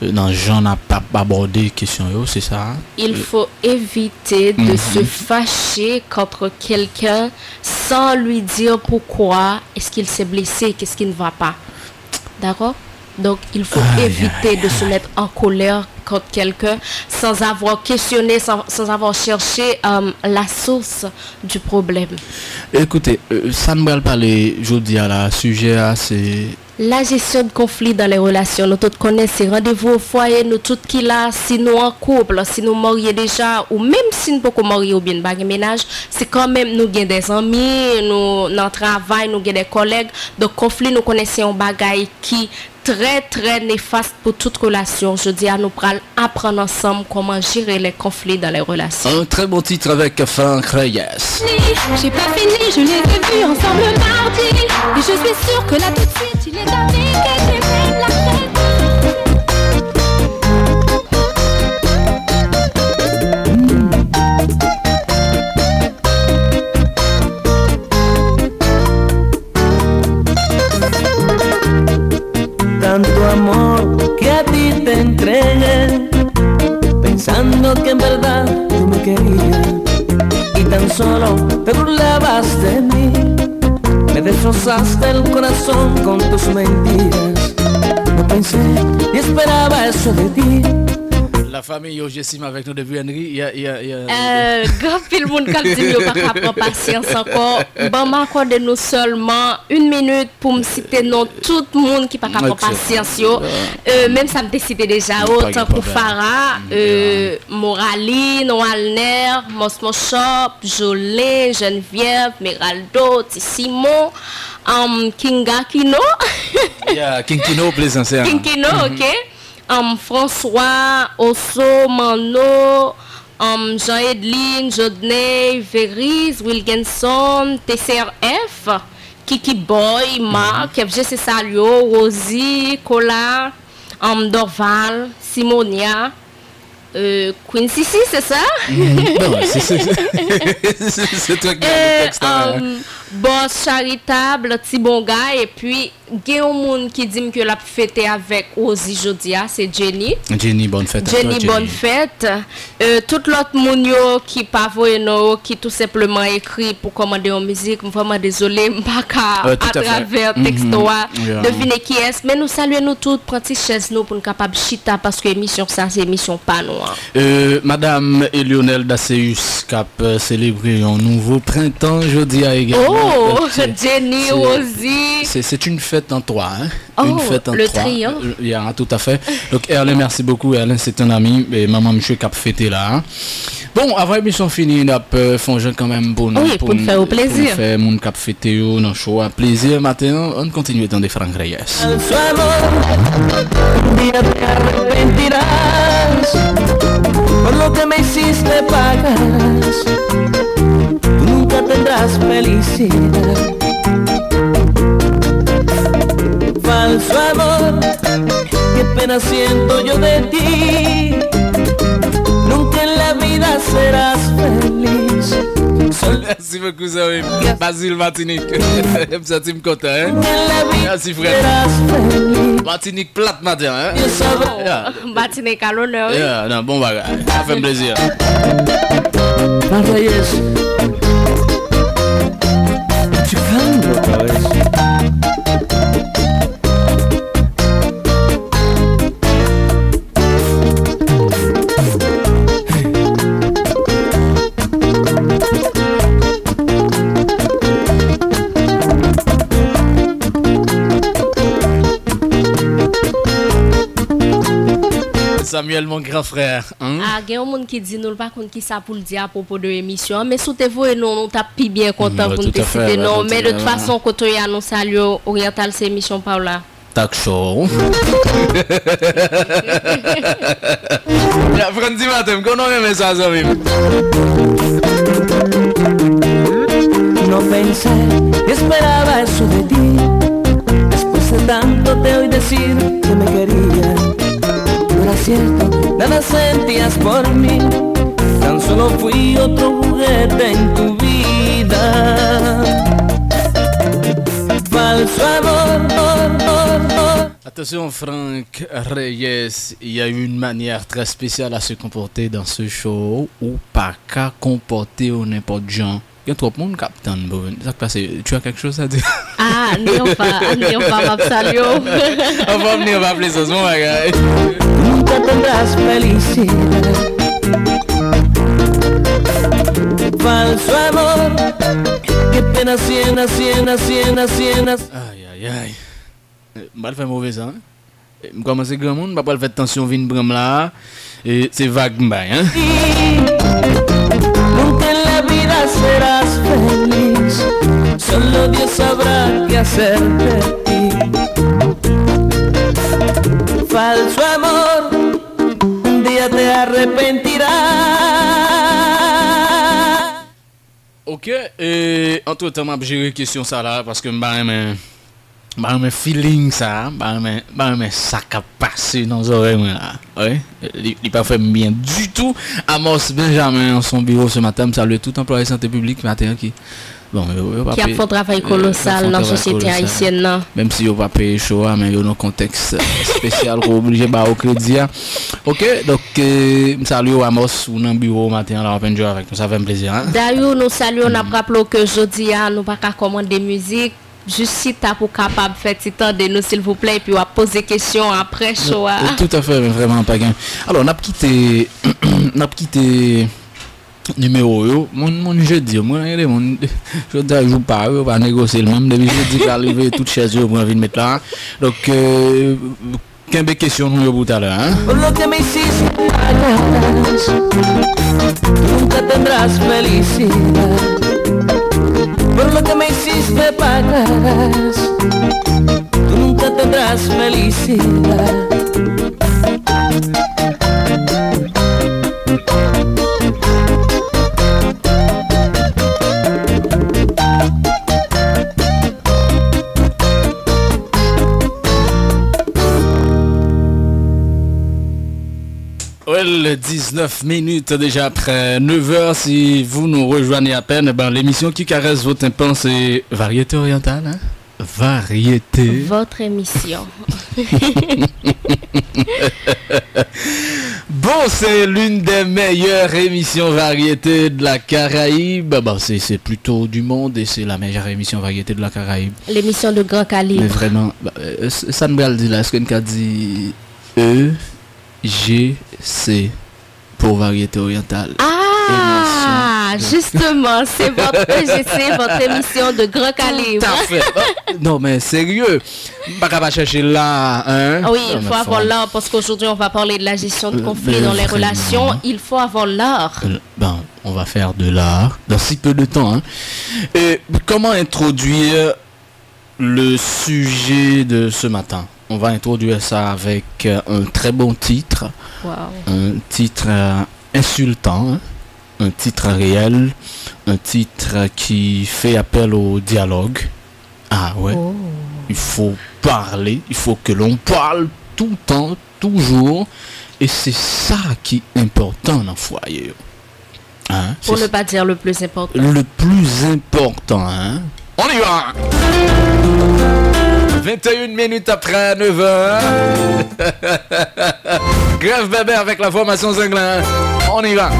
dans j'en a pas abordé question c'est ça il faut éviter de se fâcher contre quelqu'un sans lui dire pourquoi est-ce qu'il s'est blessé qu'est-ce qui ne va pas d'accord donc il faut éviter de se mettre en colère contre quelqu'un sans avoir questionné sans avoir cherché la source du problème. Écoutez ça ne va parler jeudi à la sujet c'est la gestion de conflits dans les relations. Nous tous connaissons rendez-vous au foyer, nous tous qui là, si nous en couple, si nous mariés déjà, ou même si nous ne pouvons pas marier ou bien baguer ménage, c'est quand même nous avons des amis, nous dans le travail, nous avons des collègues. Donc conflit, nous connaissons un bagage qui très très néfaste pour toute relation. Je dis à nous apprendre ensemble comment gérer les conflits dans les relations. Un très bon titre avec Franck Reyes. J'ai pas fini, je les ai vus ensemble mardi. Et je suis sûre que là tout de suite il est avec et j'ai même la tête. Tanto amor que a ti te entregué, pensando que en verdad tú me querías, y tan solo te burlabas de mí, me destrozaste el corazón con tus mentiras. No pensé y esperaba eso de ti. La la famille, j'estime avec nous depuis Henry. Grand pile monde qui dit yo pas prendre patience encore. Bon m'accorde nous seulement 1 minute pour me citer non tout le monde qui pas prendre patience yo. Même ça me décide déjà autant pour Farah, Moraline, Walner, Mosmo Shop, Jolé, Geneviève, Meraldo, Simon, Kinga Kino. King Kino plaisant c'est. King Kino, OK. François, Osso, Mano, Jean-Edline, Jodney, Veris, Wilkinson, TCRF, Kiki Boy, Marc, FGC Salio, Rosie, Cola, Dorval, Simonia, Quincy, c'est ça? Non, c'est toi qui as le texte. Boss charitable, petit bon gars, et puis il y a un monde qui dit que la fête avec Ozi Jodia, c'est Jenny. Jenny, bonne fête. Jenny, bonne fête. Tout l'autre monde qui pas qui tout simplement écrit pour commander en musique, vraiment désolé, pas à travers texto. Devinez qui est, mais nous saluons nous toutes, prenez chaise nous pour nous capable chita parce que émission ça c'est émission pas noire. Madame et Lionel Dasseus cap célébrer un nouveau printemps Jodia également. Oh, Jenny, Ozi. C'est une fête en toi, hein? Oh, une fête en le trois. triomphe. Tout à fait. Donc Erlen, merci beaucoup. Erlen, c'est un ami. Et maman monsieur cap fêté là. Hein? Bon, avant l'émission finie, on a fongé quand même pour nous. Oui, pour nous faire au plaisir. Pour faire mon cap fêté dans show à plaisir. Maintenant, on continue dans des Frank Reyes. Por lo que me hiciste pagas, tú nunca tendrás felicidad. Falso amor, qué pena siento yo de ti. Nunca en la vida serás feliz. Merci beaucoup, Zoé. Basile Martinique. Je me sens content, hein? Merci, frère. Martinique plate matin, hein? Martinique à l'honneur. Non, bon bagage. Ça fait plaisir. Chupando otra vez. Samuel, mon grand frère. Ah, il y a un monde qui dit nous pas contre qui ça pour le dire à propos de l'émission, mais sous vous et nous t'a bien content pour nous décider non, mais de toute façon quand on y a nous saluer Oriental c'est émission par là. Talk show. La Franzi Matem, qu'on a aimé ça, Zoé. No pensé, esperaba eso de ti. Después de tanto te oí decir que me querías. No era cierto, nada sentías por mí. Tan solo fui otro juguete en tu vida. Falso amor. Attention Frank Reyes, il y a une manière très spéciale à se comporter dans ce show ou pas qu'à comporter ou n'importe genre. Il y a trop de monde capitaine. Tu as quelque chose à dire? Ah, on va saluer. On va venir, on va appeler ça, mon bagage. Nunca tendrás felicidad. Falso amor, qué pena cienas. Aïe. Mal fait mauvais ça. Je commence grand monde, je pas faire tension vin bram là et c'est vague hein. Nunca en la vida serás feliz. Solo Dios sabrá qué hacer de ti. Falso amor, un día te arrepentirás. OK, et entre-temps m'a géré question ça là parce que mes feeling ça, mes ça qui a passé dans les oreilles là. Ouais, il pas fait bien du tout. Amos Benjamin en son bureau ce matin, me salue tout employé santé publique matin qui qui a fait un travail colossal dans la société haïtienne. Même si on pas payer chaud, mais dans un contexte spécial qu'on obligé bah au crédit. OK, donc me salue Amos ou dans bureau matin là on avec nous, ça fait un plaisir. D'ailleurs nous saluons, on a rappelé que jeudi nous pas commander musique. juste si t'as pour capable faire petit temps de nous s'il vous plaît et puis on va poser questions après show. Tout à fait, vraiment pas gain. Alors on a quitté numéro yo mon jeudi moi je joue pas on va négocier le même depuis jeudi qu'arriver toute chaise yo pour envie de mettre là. Donc quelle question nous pour tout à l'heure hein. Por lo que me hiciste nunca tendrás felicidad. Por lo que me hiciste pagas, tú nunca tendrás felicidad. Well, 19 minutes déjà après 9h, si vous nous rejoignez à peine, ben, l'émission qui caresse vos tympans, c'est Variété Orientale, hein? Variété. Votre émission. Bon, c'est l'une des meilleures émissions variété de la Caraïbe. Bon, c'est plutôt du monde et c'est la meilleure émission variété de la Caraïbe. L'émission de grand calibre. Mais vraiment, ça ne me dit là, est-ce qu'on a dit EGC pour Variété Orientale? Ah, justement, c'est votre EGC, votre émission de grand calibre. Non, mais sérieux, pas chercher là, hein? Oui, il faut avoir l'art parce qu'aujourd'hui, on va parler de la gestion de conflits dans les relations. Il faut avoir l'art. Ben, on va faire de l'art dans si peu de temps. Hein. Et comment introduire le sujet de ce matin? On va introduire ça avec un très bon titre. Wow. Un titre insultant, hein? Un titre réel, un titre qui fait appel au dialogue. Ah ouais, Il faut parler, il faut que l'on parle tout le temps, toujours. Et c'est ça qui est important dans le foyer. Hein? Pour ne pas dire le plus important. Le plus important, hein? On y va! 21 minutes après 9h. Grève bébé avec la formation Zinglin. On y va!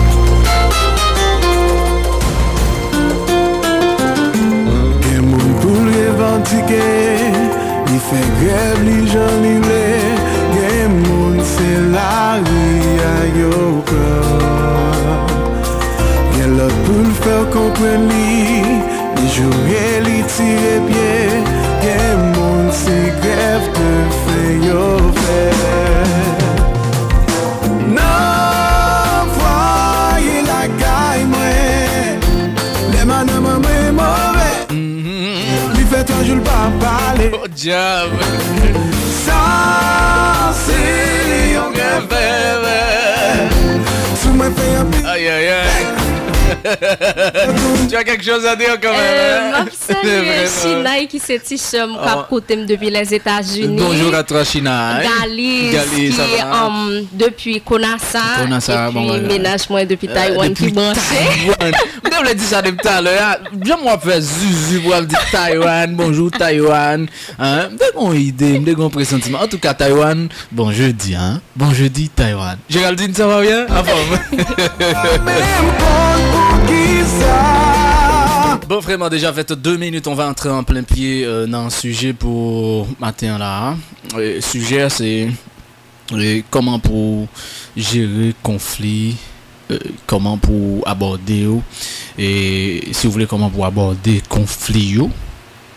Il fait grève, les gens livrés. Gen moun c'est la ria yo peur. Gen l'autre pour le faire comprendre li. Les jours li tire pied. Gen moun c'est grève te fait yo faire. Non, voyez la gaille moi. Les manos m'ont mauvais. Fait un jour pas parler. Oh diable. Ça c'est un bébé. Sous ma paix un peu. Aïe aïe aïe. Tu as quelque chose à dire quand même? Hein? Salut Chinaï qui s'est t-shirt depuis les États-Unis. Bonjour à toi Chinaï. Galis qui depuis Konasa et puis ménage moi depuis Taïwan qui branché. Je voulais dire ça depuis tout à l'heure. Viens moi faire zuzu pour dire Taïwan. Bonjour Taïwan. Hein? Bon idée, bon pressentiment. En tout cas Taïwan, bon jeudi hein. Bon jeudi Taïwan. Géraldine ça va bien? Bon, vraiment, déjà fait 2 minutes, on va entrer en plein pied dans le sujet pour matin là. Le sujet, c'est comment pour gérer conflit, comment pour aborder, et si vous voulez, comment pour aborder conflit,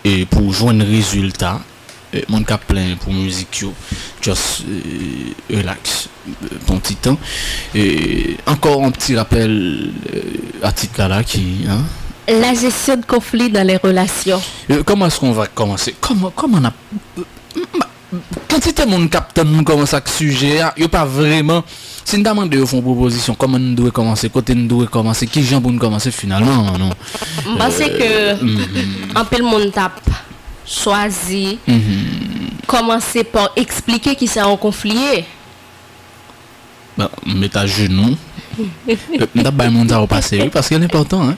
et pour joindre un résultat. Mon cap plein pour musique, just relax, ton petit temps. Et encore un petit rappel à titre là qui. Hein? La gestion de conflits dans les relations. Comment est-ce qu'on va commencer? Comment on a. Quantité mon capitaine nous commence avec sujet, il pas vraiment. Si nous demandons de faire une proposition, comment nous devons commencer, côté nous devons commencer, qui j'en pour nous commencer finalement, non? Parce que un peu le monde tape. Choisi, commencer par expliquer qui c'est un conflit. Mettre à genoux, d'abord monde ça va passer parce que c'est important. Hein?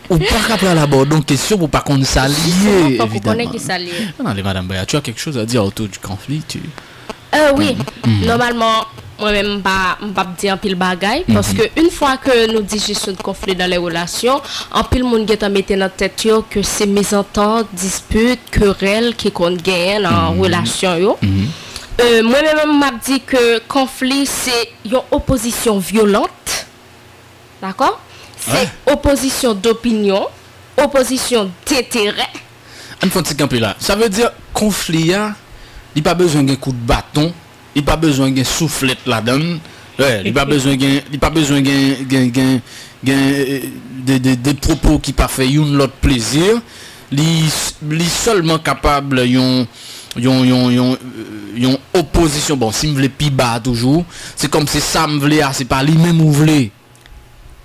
Ou pas capable d'aborder une question pour pas qu'on s'allie. Pour connaître qui s'allie. Non, madame Baya, tu as quelque chose à dire autour du conflit? Oui, normalement, moi-même pas dire pile bagaille parce que une fois que nous disons gestion de conflit dans les relations, en pile monde qui mettre dans tête yo que c'est mésententes, disputes, querelles qui qu'on gagne en relation yo. Moi-même m'a dit que conflit c'est une opposition violente. D'accord? C'est opposition d'opinion, opposition d'intérêt. Un petit camper là. Ça veut dire conflit il pas besoin d'un coup de bâton, il pas besoin d'un soufflette là-dedans. Ouais, il pas besoin des propos qui pas fait une l'autre plaisir. Il seulement capable yon opposition. Bon, si me vle pi bas toujours, c'est comme si ça me vle, c'est pas lui même ou vle.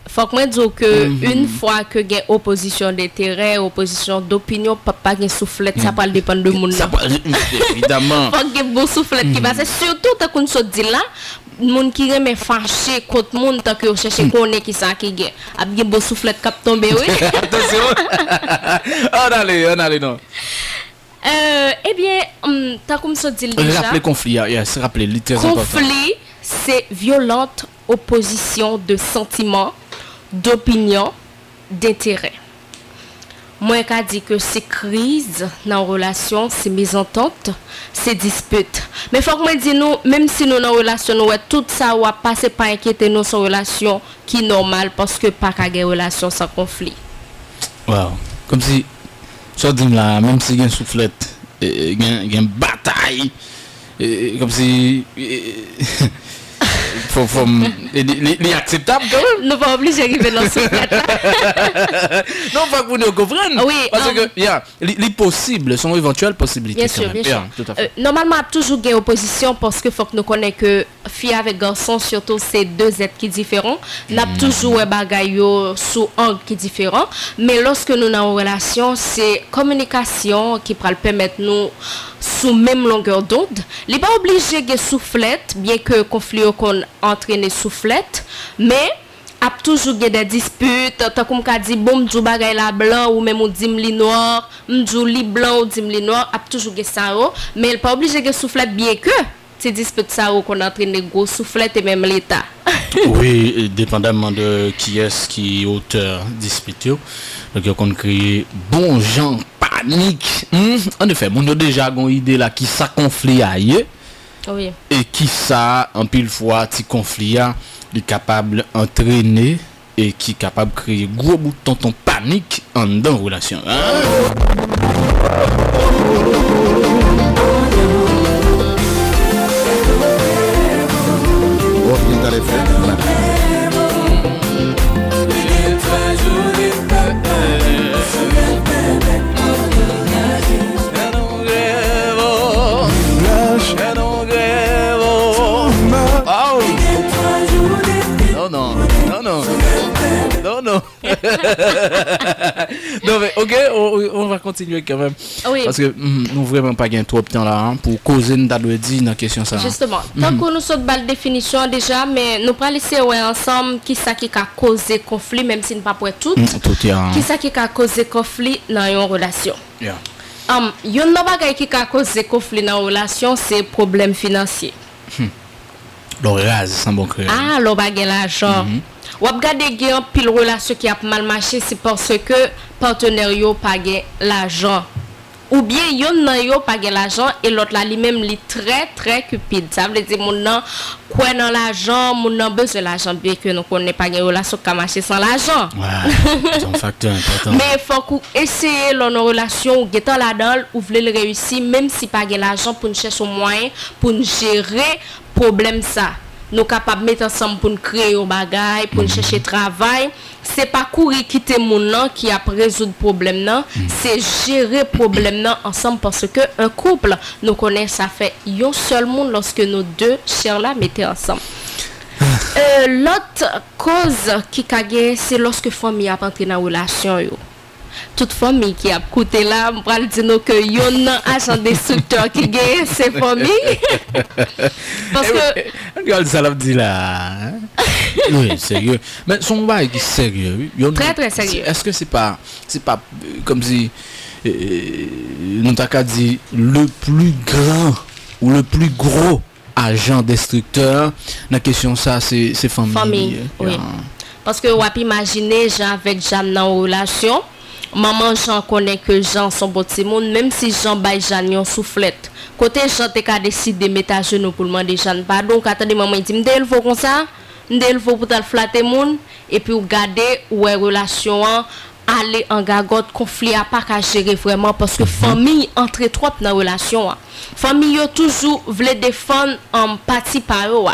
Faut que moi dire que une fois que gain opposition d'intérêt, opposition d'opinion, pas gain soufflette, ça pas dépendre de monde. Évidemment. Faut que bon soufflette qui passe surtout tant qu'on se dit là, monde qui remet fâché contre monde tant que chercher connaît qui ça qui gain. A bien bon soufflette cap tomber oui. Attention. On allez non. Eh bien, tant qu'on se dit déjà. Rappeler conflit, c'est rappeler littéralement. Conflit, c'est violente opposition de sentiments, d'opinion, d'intérêt. Moi, je dis que c'est crise dans la relation, c'est mésentente, c'est dispute. Mais il faut que je dise, nous, même si nous dans une relation, nous, tout ça va passer pas inquiéter nous sur une relation qui est normale parce que pas qu'à une relation sans conflit. Wow. Comme si, ça dit là, même si il y a une soufflette, il y a une bataille, comme si. Il acceptable quand même. Nous pas obligés d'arriver dans ce là. Non, pas que vous nous compreniez. Oui. Parce que les possibles sont éventuelles possibilités. Bien sûr, bien sûr. Tout à fait. Normalement, toujours une opposition parce que faut que nous connaissions que filles avec garçons, surtout, c'est deux êtres qui sont différents. Nous avons toujours un bagage sous angle qui est différent. Mais lorsque nous sommes en relation, c'est communication qui peut permettre nous sous même longueur d'onde. Il n'est pas obligé de soufflette, bien que conflit qu'on entraîne soufflette, mais a toujours des disputes, tant comme qu'a dit bon m'dou bagay la blanc ou même on dit m'li noir, m'dou li blanc ou dit m'li noir, a toujours des ça mais il pas obligé de soufflette bien que ces disputes ça qu'on entraîne gros soufflette et même l'état. Oui, dépendamment de qui est-ce qui est auteur dispute. Donc on crée bon gens panique. En effet, on a déjà une idée là qui ça conflit ailleurs. Oui. Et qui ça en pile fois petit conflit est capable d'entraîner et qui est capable de créer gros bout de tonton panique en dans relation. Non. Non mais ok, on va continuer quand même. Oui. Parce que nous vraiment pas gain trop de temps là pour causer une date dans la question ça. Justement, tant que nous sommes dans la définition déjà, mais nous pas laisser ensemble qui ça qui a causé conflit même si nous pas pour tout. Qui ça qui a causé conflit dans une relation. Yeah. Yon nan bagay qui a causé conflit dans une relation, c'est problème financier. L'orage sans bon cœur. Ah, l'on bagay l'argent. Ou regarder gen pile relation qui a mal marché, c'est parce que partenaire yo pa gen l'argent. Ou bien yon nan yo pa gen l'argent et l'autre là lui-même li très cupide. Ça veut dire mon nan quoi dans l'argent, mon nan besoin de l'argent bien que nous connaît pas gen relation qui marcher sans l'argent. Ouais, c'est un facteur important. Mais faut qu'on essayer dans relation ou getan là-dedans ou vle le réussir même si pas gen l'argent pour nous chercher moyen pour nous gérer problème ça. Nous capables de mettre ensemble pour nous créer un bagage, pour nous chercher travail. C'est pas courir quitter mon nom qui a résoudre problème non, c'est gérer problème non ensemble parce que un couple nous connaît ça fait un seul monde lorsque nous deux chers là mettez ensemble. L'autre cause qui kage c'est lorsque famille a entré dans relation yo. Toute famille qui a coûté là, on va dire que yon agent destructeur qui gagne ces familles. Parce que regarde ça l'a dit là. Oui, sérieux. Mais son bail qui sérieux. Très sérieux. Est-ce que c'est pas comme si nous t'a dit le plus grand ou le plus gros agent destructeur. La question ça c'est famille. Famille, oui. Parce que on peut imaginer Jean avec Jeanne en relation. Maman Jean connaît que Jean son beau petit monde, même si Jean baille Jeanne en soufflette. Côté Jean t'es qu'à décider de mettre à genoux pour demander Jeanne pardon. Attendez maman dit m'del faut comme ça, m'del faut pour t'al flatter monde et puis ou garder ouais relation aller en gagote conflit à pas qu'à gérer vraiment parce que famille entre trop dans relation. Famille yo toujours veut défendre en partie par eux.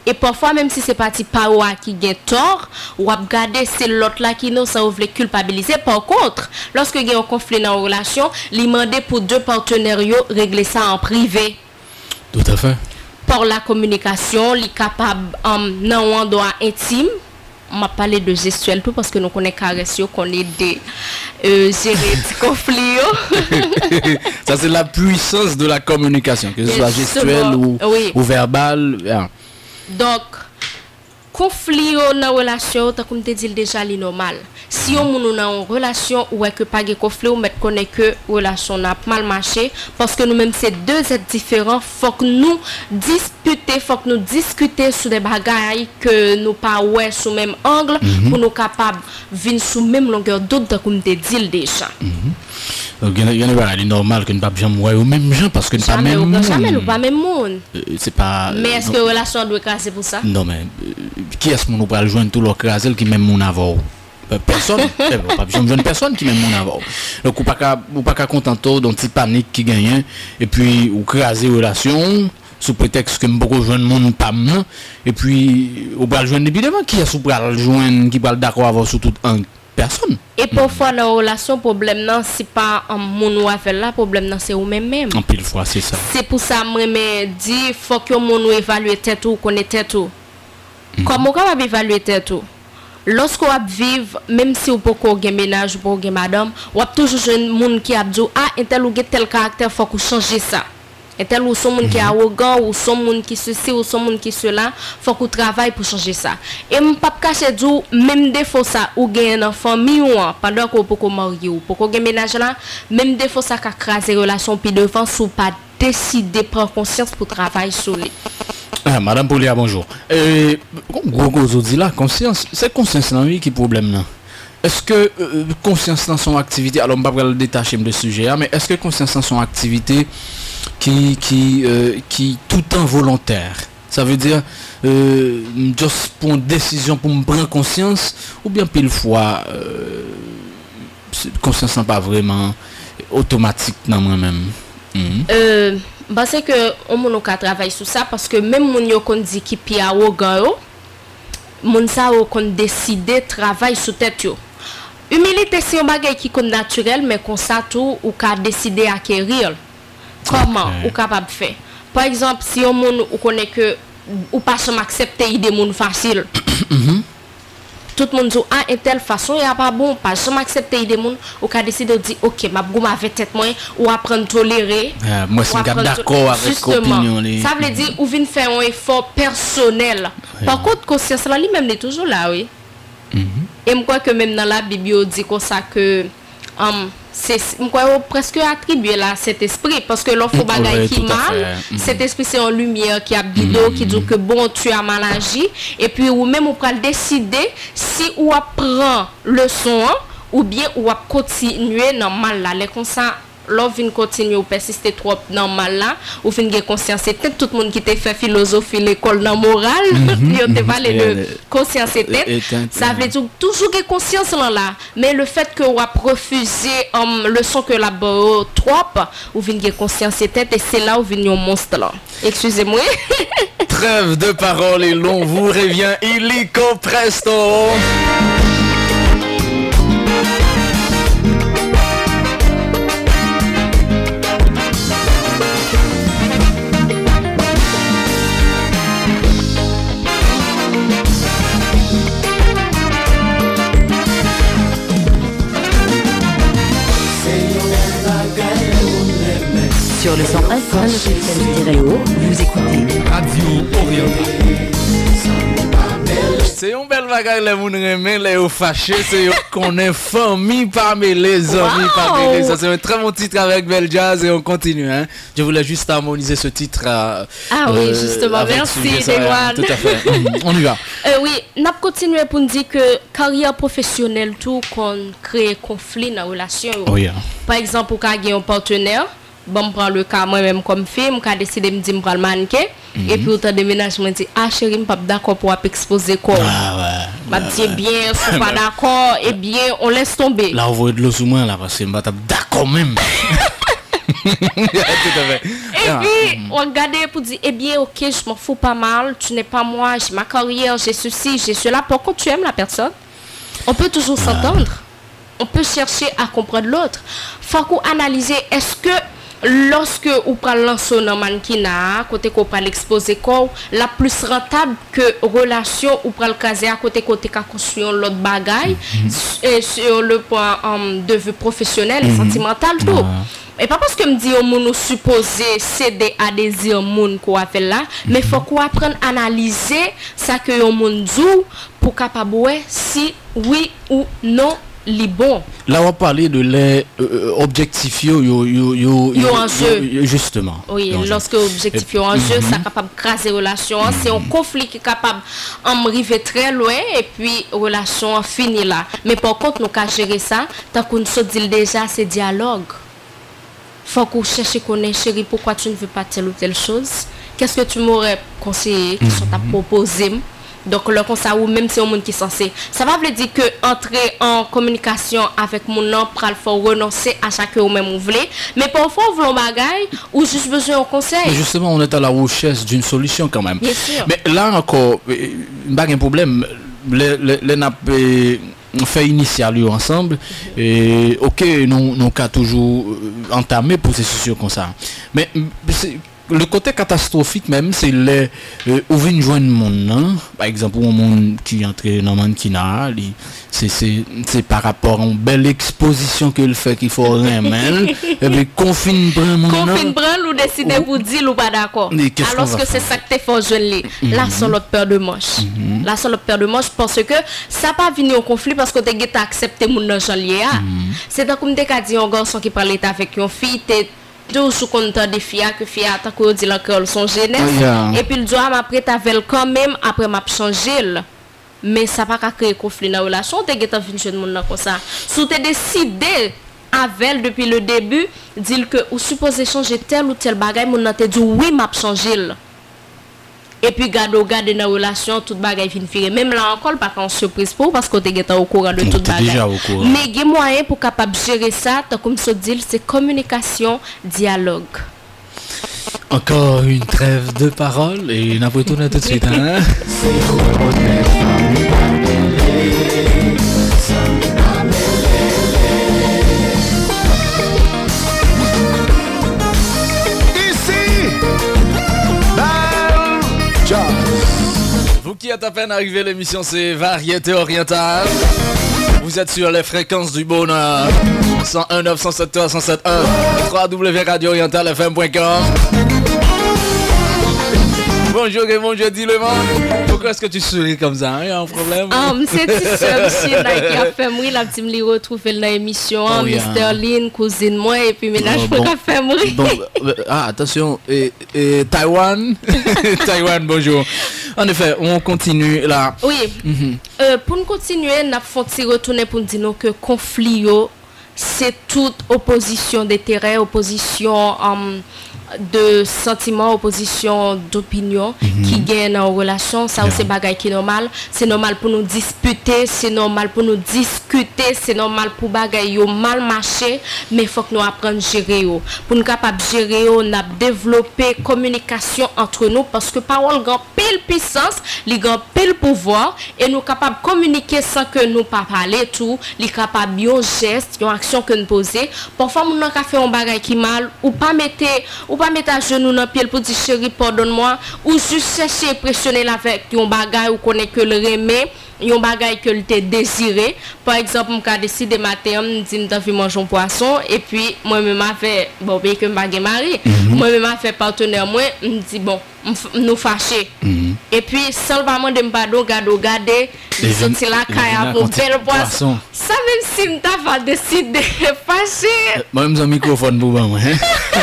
Et parfois, même si c'est parti par ou qui gagne tort, ou à regarder c'est l'autre là qui nous ça veut culpabiliser. Par contre, lorsque il y a un conflit dans une relation, il demande pour deux partenaires régler ça en privé. Tout à fait. Par la communication, il est capable dans un endroit intime. On m'a parlé de gestuel tout parce que nous connaissons caresse, qu'on est des gérer des conflits. Ça c'est la puissance de la communication, que ce soit gestuelle ou verbale. Yeah. Donc, conflit dans la relation, comme tu dis déjà, c'est normal. Si on est dans une relation où il n'y a pas de conflit, on connaît que la relation n'a pas mal marché. Parce que nous-mêmes, c'est deux êtres différents. Il faut que nous discuter sur des bagailles que nous pas ouais sous même angle pour nous capables de venir sous même longueur d'onde, comme tu dis déjà. Donc, il y a des normal que nous ne pas jamais au même gens parce que nous pas même monde. Jamais nous pas même monde. C'est pas. Mais est-ce que la relation doit casser pour ça? Non mais qui est-ce qu'on nous va joindre tout le crasel qui même mon avant? Personne. Pas besoin personne qui même mon avant. Donc ou pas qu'à contenter d'un petit panique qui gagne et puis ou craser relation sous prétexte que beaucoup joindre monde pas moi et puis ou va joindre évidemment qui est sous pour joindre qui va d'accord avoir sur tout un personne. Et parfois dans la relation problème non c'est pas mon ou affaire là problème non c'est ou même. En pile fois c'est ça. C'est pour ça moi me dit faut que mon ou évaluer tête ou connaître tête ou. Comment on va évaluer tête ou? Lorsqu'on vivre même si on peut qu'on gagne ménage ou pour gagne madame, on toujours jeune monde qui a dit un tel ou tel caractère faut qu'on changer ça. Un tel ou son monde qui est arrogant ou son monde qui ceci ou son monde qui cela, faut qu'on travaille pour changer ça. Et m pas cacher du même défaut ça ou gagne en famille ou pendant qu'on peut qu'on marier ou pour qu'on gagne ménage là, même défaut ça qu'a craser relation puis devant sous pas décider prendre conscience pour travailler sur lui. Madame Polia, bonjour. Gros dit là, conscience, c'est conscience là, oui, qui problème là. Est-ce que conscience dans son activité, alors on va pas le détacher de sujet, mais est-ce que conscience dans son activité qui tout temps volontaire? Ça veut dire juste pour une décision pour me prendre conscience ou bien pile fois conscience n'est pas vraiment automatique dans moi-même. C'est que on mon ka travailler sur ça parce que même mon yo kon dit qui pi arrogant yo mon ça yo kon décider travail sur tête yo. Humilité c'est un bagage qui est naturel mais comme ça tout ou ka décider acquérir. Comment ou capable faire? Par exemple, si on moun ou connaît que ou pas jamais accepter idée moun facile. Tout le monde dit une telle façon il y a pas bon pas jamais accepter idée moun ou ka décider de dire OK m'a goût avec tête moi ou apprendre tolérer. Moi c'est d'accord avec opinion ça veut dire ou vinn faire un effort personnel. Par contre conscience là lui-même est toujours là oui. Et moi crois que même dans la Bible dit comme ça que c'est presque attribué là cet esprit parce que l'offre bagaille qui mal cet esprit c'est en lumière qui a bidon qui dit que bon tu as mal agi et puis ou même on peut décider si ou apprend le son ou bien ou à continuer dans mal là les comme ça l'on vient continuer ou persister trop dans mal là ou vient gagner conscience et tête tout le monde qui t'a fait philosophie l'école dans morale il te parler de conscience et tête ça veut dire toujours gagner conscience là mais le fait que ou a refusé le son que la trop ou vient gagner conscience et tête et c'est là où vient un monstre là excusez-moi. Trêve de parole et l'on vous revient illico presto. Sur le 101.1 stéréo, vous écoutez Radio Orientale. C'est un bel bagage, les moun remen, les fâchés, c'est qu'on est famille parmi les amis, parmi les. Ça, c'est un très bon titre avec Bel Jazz et on continue. Hein. Je voulais juste harmoniser ce titre. Oui, justement. Merci, Dewan. Tout à fait. On y va. Oui, nous continuons pour nous dire que carrière professionnelle, tout, qu'on crée conflit dans la relation. Oh, yeah. Par exemple, quand il y a un partenaire, bon, je prends le cas moi-même comme fille, je décide de me dire que je prends le mannequin. Et puis, autant de ménage, je me dis, ah chérie, je ne suis pas d'accord pour exposer quoi. Je me dis, bien, je ne suis pas d'accord, et bien, on laisse tomber. Là, on voit de l'eau sous moi, là, parce que je ne suis pas d'accord même. Et puis, on regarde pour dire, eh bien, ok, je m'en fous pas mal, tu n'es pas moi, j'ai ma carrière, j'ai ceci, j'ai cela. Pour contre, tu aimes la personne, on peut toujours s'entendre. On peut chercher à comprendre l'autre. Faut qu'on analyse, est-ce que lorsque on prend lancer dans mannequinat, côté qu'on prend l'exposer corps, la plus rentable que relation ou prend le caser à côté qu'a construire l'autre bagaille sur le point de vue professionnel et sentimental tout. Et pas parce que me dit on nous supposé céder à désir moun qu'on a fait là, mais faut qu'on apprenne à analyser ça que on moun dit pour capable si oui ou non li bon. Là on va parler de les objectifs yo en jeu. Justement. Oui, lorsque objectif en jeu, ça capable craser relation, c'est un conflit qui est capable d'arriver très loin et puis relation finit là. Mais par contre nous qu'à gérer ça, tant qu'on se dit déjà c'est dialogue. Faut qu'on cherche connaître chérie pourquoi tu ne veux pas telle ou telle chose. Qu'est-ce que tu m'aurais conseillé, qu'est-ce que tu as proposé? Donc le conseil ou même si on monde qui est censé, ça va veut dire que entrer en communication avec mon nom pral faut renoncer à chaque ou même vous voulez, mais parfois on veut un bagage ou juste besoin d'un conseil. Mais justement on est à la recherche d'une solution quand même. Bien sûr. Mais là encore pas un problème les n'a on fait initial ensemble et OK nous qu'à toujours entamer processus comme ça. Mais le côté catastrophique même c'est les où vient joindre monde hein? Par exemple un monde qui entre dans mannequinat c'est par rapport à une belle exposition qu'il fait qu'il faut remettre et puis confine prendre ou décider pour dire ou pas d'accord alors que c'est ça que tu faut joindre la seule autre peur de manche la seule autre peur de manche parce que ça pas venir au conflit parce que tu as accepté mon dans janvier c'est comme tu as dit un garçon qui parle avec une fille toujours content des filles que filles tant que dit l'encore son jeunesse et puis le doigt après t'avais quand même après m'a changé mais ça pas créer conflit dans la relation t'es gêté vinn jeune monde comme ça si tu décidé avec depuis le début dire que ou supposé changer tel ou tel bagage mon te dit oui m'a changé et puis garde dans la relation toute bagaille fin finir même là encore pas en surprise pour parce que tu es au courant de toute bagaille mais il y a moyen pour capable gérer ça comme se dit c'est communication dialogue. Encore une trêve de parole et on va retourner tout de suite hein. Vous qui êtes à peine arrivé, l'émission c'est Variété Orientale. Vous êtes sur les fréquences du bonheur 101.9, 107.3, 107.1 www.radioorientalefm.com. Bonjour et bon jeudi le monde. Pourquoi est-ce que tu souris comme ça? Il y a un problème? C'est Tisha qui a fait mourir la petite me retrouver dans l'émission. Mr. Lynn, cousine moi et puis ménage qui a fait mourir. Attention, Taïwan. Taïwan, bonjour. En effet, on continue là. Oui. Pour nous continuer, nous avons retourner pour nous dire que conflit, c'est toute opposition des terrains, opposition de sentiments, opposition d'opinion qui gagne en relation. Ça c'est bagaille qui est normal. C'est normal pour nous disputer, c'est normal pour nous discuter, c'est normal pour bagaille mal marcher, mais il faut que nous apprenions à gérer. Pour nous capables de gérer, on a développé communication entre nous parce que parole grand pile puissance, les grand pile pouvoir et nous capables de communiquer sans que nous pas parler tout, les capables de geste, une action que nous poser. Parfois nous avons fait un bagaille qui mal ou pas mettre à genoux dans pied pour dire chérie pardonne-moi ou juste chercher impressionner avec un bagage ou connaît que le remet un bagage que le t'es désiré par exemple m'ka décidé matin me dit m'ta fait manger un poisson et puis moi même m'a fait bon bien que m'pa mari moi même m'a fait partenaire moi me dit bon nous fâcher Et puis, seulement de m'pardon, garder, sorti la caille pour belle poisson. Ça même si m'ta va décider de passer. Moi, j'ai un microphone pour moi.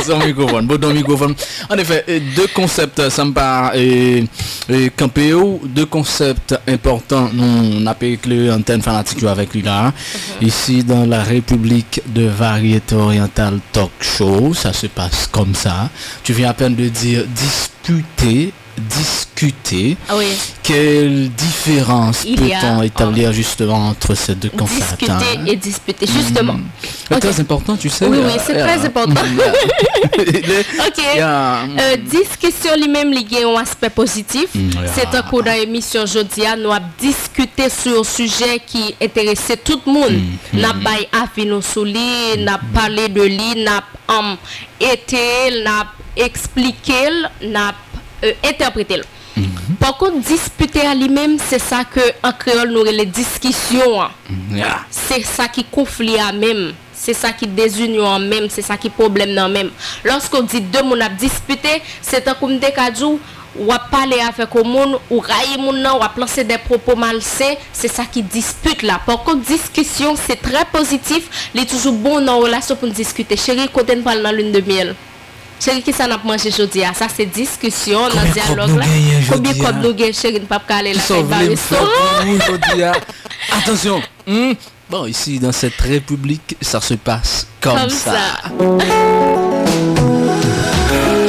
J'ai un microphone. Bon, microphone. En effet, deux concepts, ça me paraît campéo, deux concepts importants. On a payé que l'antenne fanatique avec lui là. Ici, dans la République de Variété Orientale Talk Show, ça se passe comme ça. Tu viens à peine de dire discuter. Oui. Quelle différence peut-on établir justement entre ces deux concepts? Discuter et disputer, justement. C'est très important, tu sais. Oui, c'est très important. Ok. Discussion lui-même liée à un aspect positif. C'est un coup dans l'émission aujourd'hui. Nous avons discuté sur un sujet qui intéressait tout le monde. Nous avons avis nous sur lui, nous avons parlé de lui, nous avons été, nous avons expliqué, nous avons interpréter. Par contre, disputer à lui-même, c'est ça que en créole nous les discussions. C'est ça qui conflit à même. C'est ça qui désunion en même. C'est ça qui problème en même. Lorsqu'on dit deux moun a disputé, c'est un comme des cadou ou à parler avec le monde ou railler moun ou à lancer des propos malsains. C'est ça qui dispute là. Par contre, discussion, c'est très positif. Il est toujours bon dans la relation pour discuter. Chérie, quand on parle dans lune de miel. Chérie, qui ça n'a pas mangé aujourd'hui? Ça, c'est discussion, dans dialogue là. Combien de nous gagnons, chérie, ne pas aller là. Attention. Bon, ici, dans cette république, ça se passe comme ça.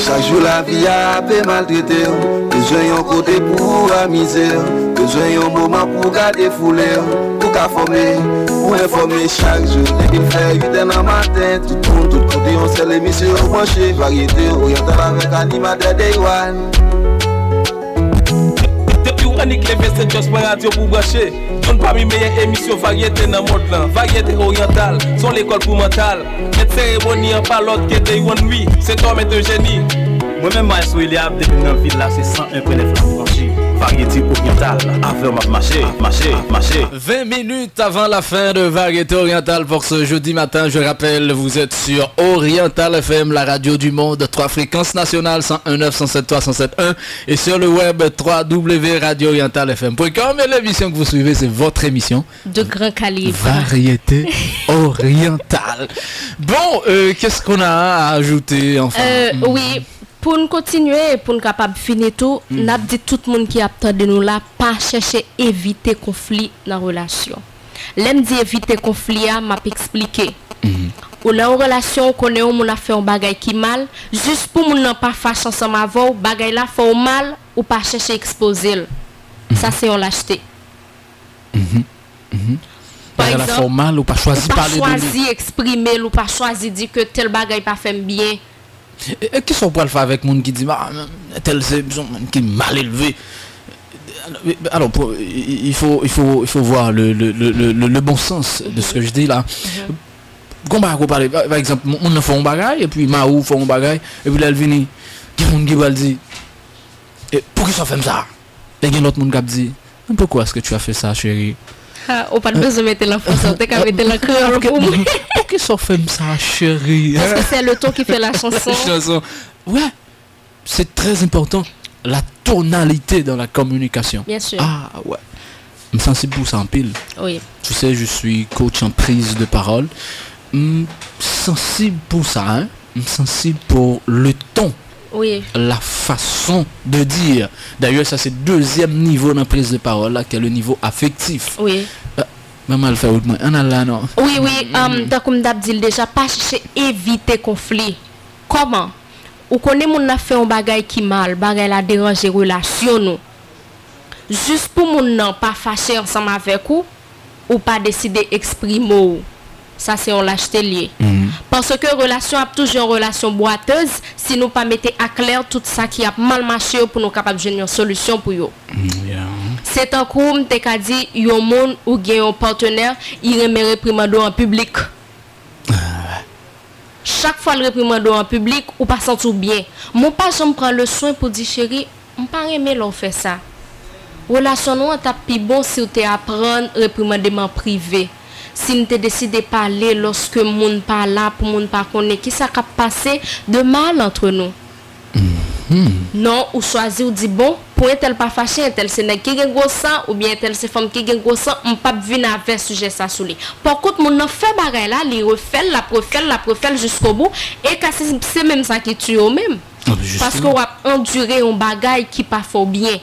Chaque jour, la vie a peu maltraité. Besoin un côté pour amuser. Besoin un moment pour garder foulé. Pour former, pour informer chaque jour. Les villes fait 8 h dans matin. Tout le monde, tout côté, on sait l'émission branchée. Variété orientale avec animateur Day One. Depuis où on est que les c'est juste pour radio pour brancher. On pas mis meilleure émission variété dans le monde là. Variété orientale, son l'école pour mental. Cette cérémonie en parlotte qui était one oui. C'est toi mais un génie. Moi-même, je suis là, depuis dans la ville là, c'est 101.9 franchi. Variété orientale, avec marché. 20 minutes avant la fin de Variété Orientale pour ce jeudi matin, je rappelle, vous êtes sur Oriental FM, la radio du monde, 3 fréquences nationales, 101.9, 107.3, 107.1 et sur le web www.radioorientalfm.com et l'émission que vous suivez, c'est votre émission de grand calibre. Variété Orientale. Bon, qu'est-ce qu'on a à ajouter enfin? Oui. Pour nous continuer, pour nous capable finir tout, n'a dit tout le monde qui attend de nous là, pas chercher éviter conflit dans la relation. L'aime dit éviter conflit, m'a expliqué. Ou dans une relation, on connaît on a fait un bagay qui mal, juste pour nous pas fâcher ensemble avant, bagay là fait mal ou pas chercher exposer. Ça c'est on l'acheter. Par exemple, fait mal ou pas choisir parler de lui. Pas choisir exprimer ou pas choisir dire que tel bagay pas fait bien. Et qu'est-ce qu'on peut le faire avec monde qui dit tel c'est qui est mal élevé? Alors il faut voir le bon sens de ce que je dis là. Comment on parle par exemple on fait un bagage et puis Maou fait un bagage et puis là elle vient il y a monde qui va dire pourquoi ça fait ça? Et il y a l'autre monde qui dit pourquoi est-ce que tu as fait ça chérie? On pas besoin de mettre l'enfant, on peut mettre la créole pour moi. Pourquoi ça fait ça, chérie? Parce que c'est le ton qui fait la chanson. Ouais, c'est très important. La tonalité dans la communication. Bien sûr. Ah ouais. Je me sensible pour ça en pile. Oui. Tu sais, je suis coach en prise de parole. Sensible pour ça, hein? Sensible pour le ton. Oui. La façon de dire. D'ailleurs, ça c'est deuxième niveau dans la prise de parole, là, qui est le niveau affectif. Oui. Maman le fait autrement. Non. Oui. Donc comme d'hab dit déjà, pas chercher éviter conflit. Comment? Ou connaît mon a fait un bagay qui mal, bagay la déranger relation nous. Juste pour mon non pas fâcher ensemble avec ou pas décider exprimer. Ça c'est on l'acheter lié. Parce que relation a toujours une relation boiteuse si nous pas mettre à clair tout ça qui a mal marché pour nous capable de une solution pour yo. C'est un coup t'es qu'a dit yon monde ou gen un partenaire, il remet réprimando en public. Chaque fois le réprimando en public ou pas sentir bien. Mon pas j'aime prendre le soin pour dire chérie, on pas aimer l'on fait ça. Relation nous t'a pi bon si tu apprendre réprimandement privé. Si nous te décide de parler lorsque moun pas là pour moun pas connaître qui ça a passé de mal entre nous. Non, ou choisir ou dit bon pour un tel pas fâché, un tel c'est nèg qui gen gros sang ou bien tel c'est femme qui gen gros sang, on pas venir avec sujet ça sous lui. Par contre mon fait bagay là, il refait la profile jusqu'au bout et c'est même ça qui tue au même. Parce qu'on va endurer un bagay qui pas fort bien.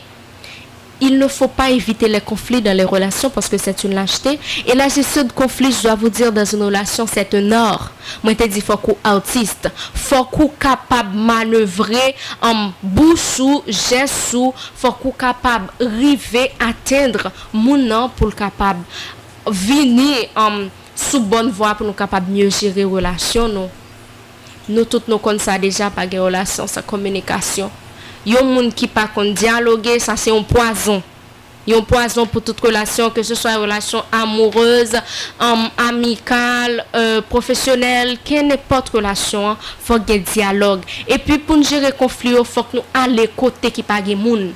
Il ne faut pas éviter les conflits dans les relations parce que c'est une lâcheté. Et la gestion de conflits, je dois vous dire, dans une relation, c'est un art. Moi, je te dis, il faut qu'on artiste. Il faut qu'on capable de manœuvrer en bouche ou geste ou faut qu'on capable d'arriver à atteindre mon nom pour le capable venir sous bonne voie pour nous capable mieux gérer les relations. Nous tous nous connaissons ça déjà par les relations, sa communication. Yon moun qui pas kon dialoguer, ça c'est un poison. Yon poison pour toute relation, que ce soit une relation amoureuse, amicale, professionnelle, n'importe relation, faut qu'il y ait dialogue. Et puis pour nous gérer conflit, faut que nous aller côté qui pas gen moun.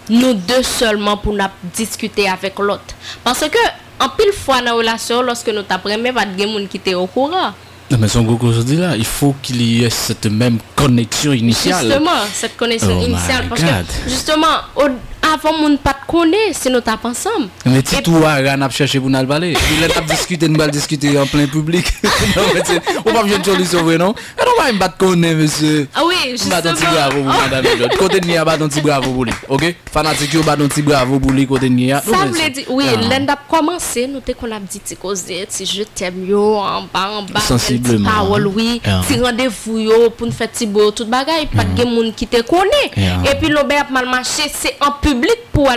Nous deux seulement pour nous discuter avec l'autre. Parce que en pile fois dans la relation, lorsque nous t'apprenons, pas de gen moun qui était au courant. Non, mais son gros dit là, il faut qu'il y ait cette même connexion initiale. Justement, cette connexion initiale. Parce que, justement, avant, on ne pas te connaître si nous tapons ensemble. Mais si tout on a cherché pour nous parler, il a discuté, nous allons discuter en plein public. On va bien solution, non? On va pas te connaître, monsieur. Ah oui, justement. On va te bravo, madame. Côté de Nia, on va te bravo pour lui. Ok? Fanatique, on va te bravo pour lui, côté de Nia. Ça veut dire, oui, l'endap commencé, nous t'es qu'on a dit, si je t'aime, yo, en bas, sensiblement. Parole, oui. Si rendez-vous, yo, pour nous faire petit beau, tout bagaille, pas de monde qui te connaît. Et puis, l'obéa mal marché, c'est en public pour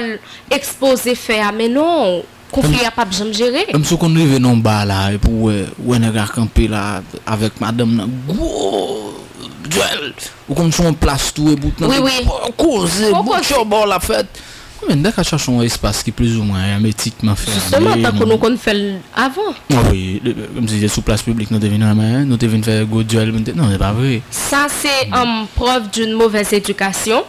exposer faire, mais non. Conflit a pas besoin gérer. Même si on arrive non bas là et pour on est campé là avec madame gros duel ou comme si on place tout et bout oui causer bon la fête. Mais dès qu'on cherche un espace qui est plus ou moins hermétiquement fermé. Justement tant que nous fait avant. Oui, comme si sous place publique nous devons faire gros duel. Non, c'est pas vrai. Ça c'est preuve d'une mauvaise éducation.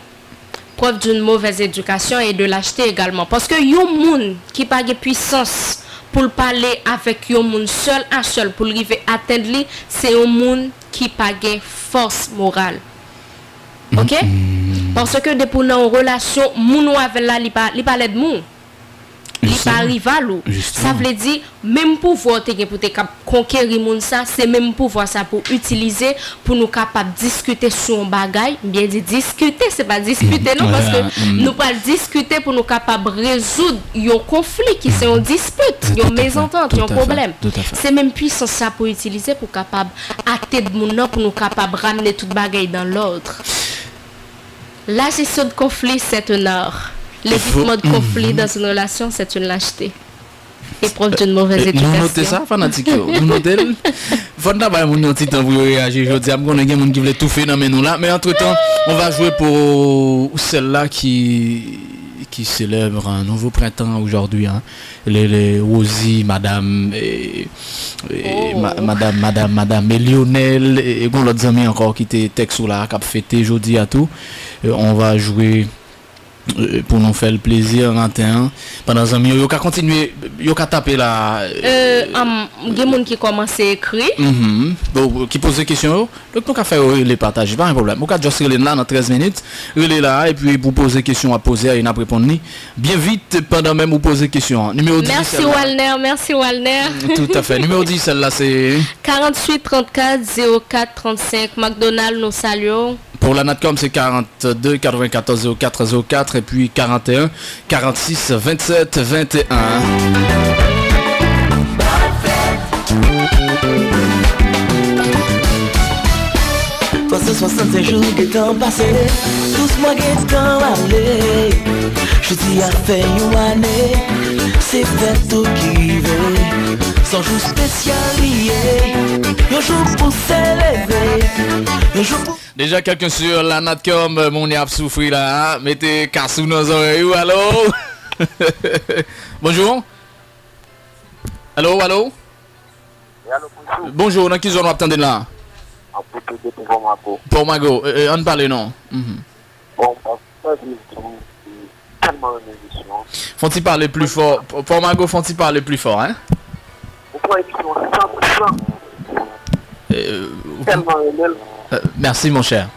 Preuve d'une mauvaise éducation et de lâcheté également. Parce que yon moun qui pas de puissance pour parler avec yon moun seul à seul pour arriver à atteindre lui, c'est yon moun qui pas de force morale. OK? Parce que depuis une relation, moun ou avec la li pas l'aide moun. Il pas rival ou. Ça veut dire même pouvoir pour te conquérir moun ça, c'est même pouvoir ça pour utiliser pour nous capable discuter sur un bagage, bien dit discuter, c'est pas discuter non parce que nous pas discuter pour nous capable résoudre un conflit qui c'est une dispute, une mésentente, un problème. C'est même puissance ça pour utiliser pour capable atteindre moun pour nous capable ramener tout bagage dans l'ordre. La gestion de conflit c'est un art. L'évitement de conflit dans une relation, c'est une lâcheté. Et preuve d'une mauvaise éducation. Nous notons ça, fanatique. Nous notons. Faut d'abord mon petit temps pour réagir. Je dis à mon gars, qui voulait tout faire dans nous là. Mais entre-temps, on va jouer pour celle-là qui célèbre un nouveau printemps aujourd'hui. Hein. Les Rosie, Madame et Madame et Lionel et l'autre ami encore qui était texte là, qui a fêté aujourd'hui à tout. On va jouer pour nous faire le plaisir pendant un minute yo ka continuer yo ka taper là des monde qui commence à écrire bon qui pose des questions donc nous ka faire les partager pas un problème on ka juste relé là dans 13 minutes relé là et puis pour poser questions à poser et n'a répondre bien vite pendant même vous poser questions numéro 10 merci Walner tout à fait numéro 10 celle là c'est 48 34 04 35 McDonald nous saluons. Pour la Natcom, c'est 42 94 04 04 et puis 41 46 27 21. Passé 65 jours que temps passé, tous moi qui temps allé. Je dis à faire une année, c'est fait tout qui veut. Sans jour spécial lié, un jour pour s'élever, un jour pour... Déjà quelqu'un sur la Natcom, mon y a souffri là, mettez cassou dans les oreilles, allô? Bonjour? Allô? Bonjour, dans qui zone on attend là? Pour Mago, on parle non? Bon, tellement une émission. Faut-il parler plus fort? Pour Mago, faut-il parler plus fort, hein? Pourquoi émission 100% tellement une merci mon cher.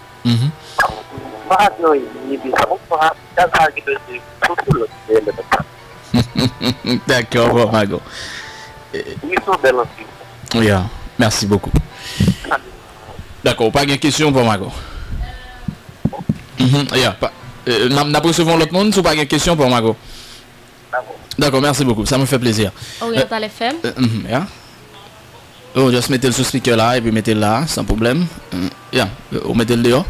D'accord, bon, Mago. Yeah. Merci beaucoup. D'accord, pas de question pour Mago. Yeah, n'a pas recevoir l'autre monde ou pas de question pour Mago? D'accord, merci beaucoup, ça me fait plaisir. Oriental FM. Yeah. Oh, juste mettez le sous speaker là et puis mettez le là, sans problème. Yeah, on mettez le dehors.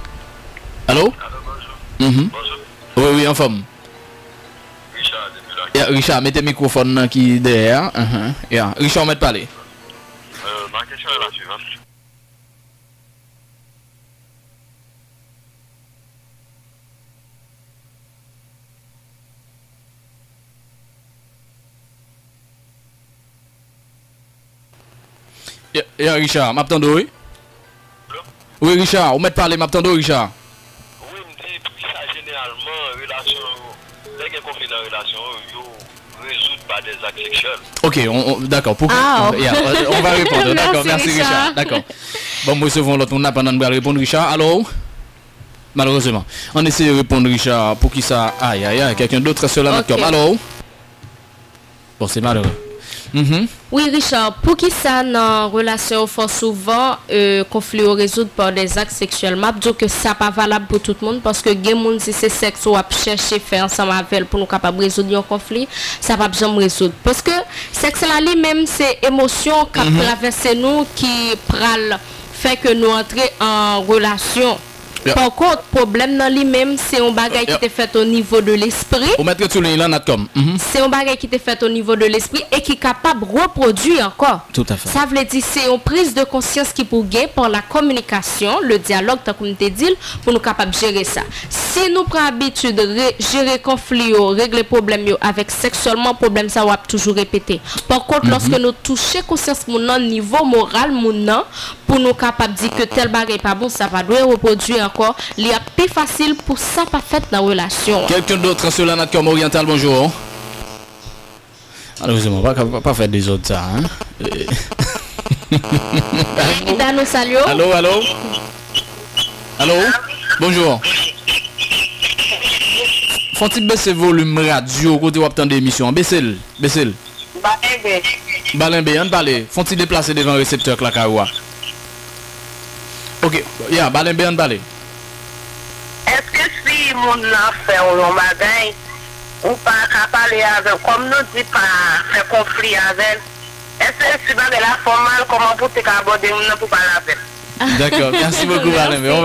Allô? Bonjour. Oui, en forme. Richard, mettez le microphone qui est derrière. Yeah. Richard, on met parler. Ma question est la suivante. Richard, m'attendez, oui? Oui, Richard, on met parler, m'attendez, Richard? Oui, me dit, ça généralement, relation, dès qu'il y a conflit dans la relation, résout par des actes sexuels. Ok, d'accord. On va répondre. D'accord, merci Richard. D'accord. Bon, nous recevons l'autre monde pendant de répondre, Richard. Allô? Malheureusement. On essaie de répondre, Richard, pour qui ça. Aïe, quelqu'un d'autre sur la note comme. Allô? Bon, c'est malheureux. Oui, Richard, pour qui ça dans relation fort souvent conflit au résoudre par des actes sexuels, je dis que ça pas valable pour tout le monde parce que les gens si c'est sexe ou à chercher faire ensemble avec pour nous capable résoudre un conflit, ça va jamais résoudre parce que sexe là lui-même c'est émotion qui traverse nous qui pral fait que nous entrer en relation. Par contre, problème dans lui-même, c'est un bagage qui est fait au niveau de l'esprit. C'est un bagage qui est fait au niveau de l'esprit et qui est capable de reproduire encore. Tout à fait. Ça veut dire c'est une prise de conscience qui pour gagner par la communication, le dialogue, comme tu dit, pour nous capables de gérer ça. Si nous prenons l'habitude de gérer conflit, régler problème avec sexuellement, problème ça va toujours répéter. Par contre, lorsque nous touchons conscience mon niveau moral, pour nous capables de dire que tel bagage pas bon, ça va devoir reproduire. Il y a plus facile pour ça pas fait dans la relation. Quelqu'un d'autre sur la natte comme oriental, bonjour. Malheureusement, pas faire des autres ça. Nous salut. Allô? Bonjour. Faut-il baisser volume radio côté où attendre l'émission? Baissez-le. Balimbe, on parle. Faut-il déplacer devant le récepteur la caroua? Ok, Balimbe, on parle. Est-ce que si mon a fait un bagage ou pas qu'à parler avec, comme nous dit pas faire conflit avec, est-ce que si bagage la formale, comment pour te aborder pour parler avec? D'accord, merci beaucoup Balimbe. On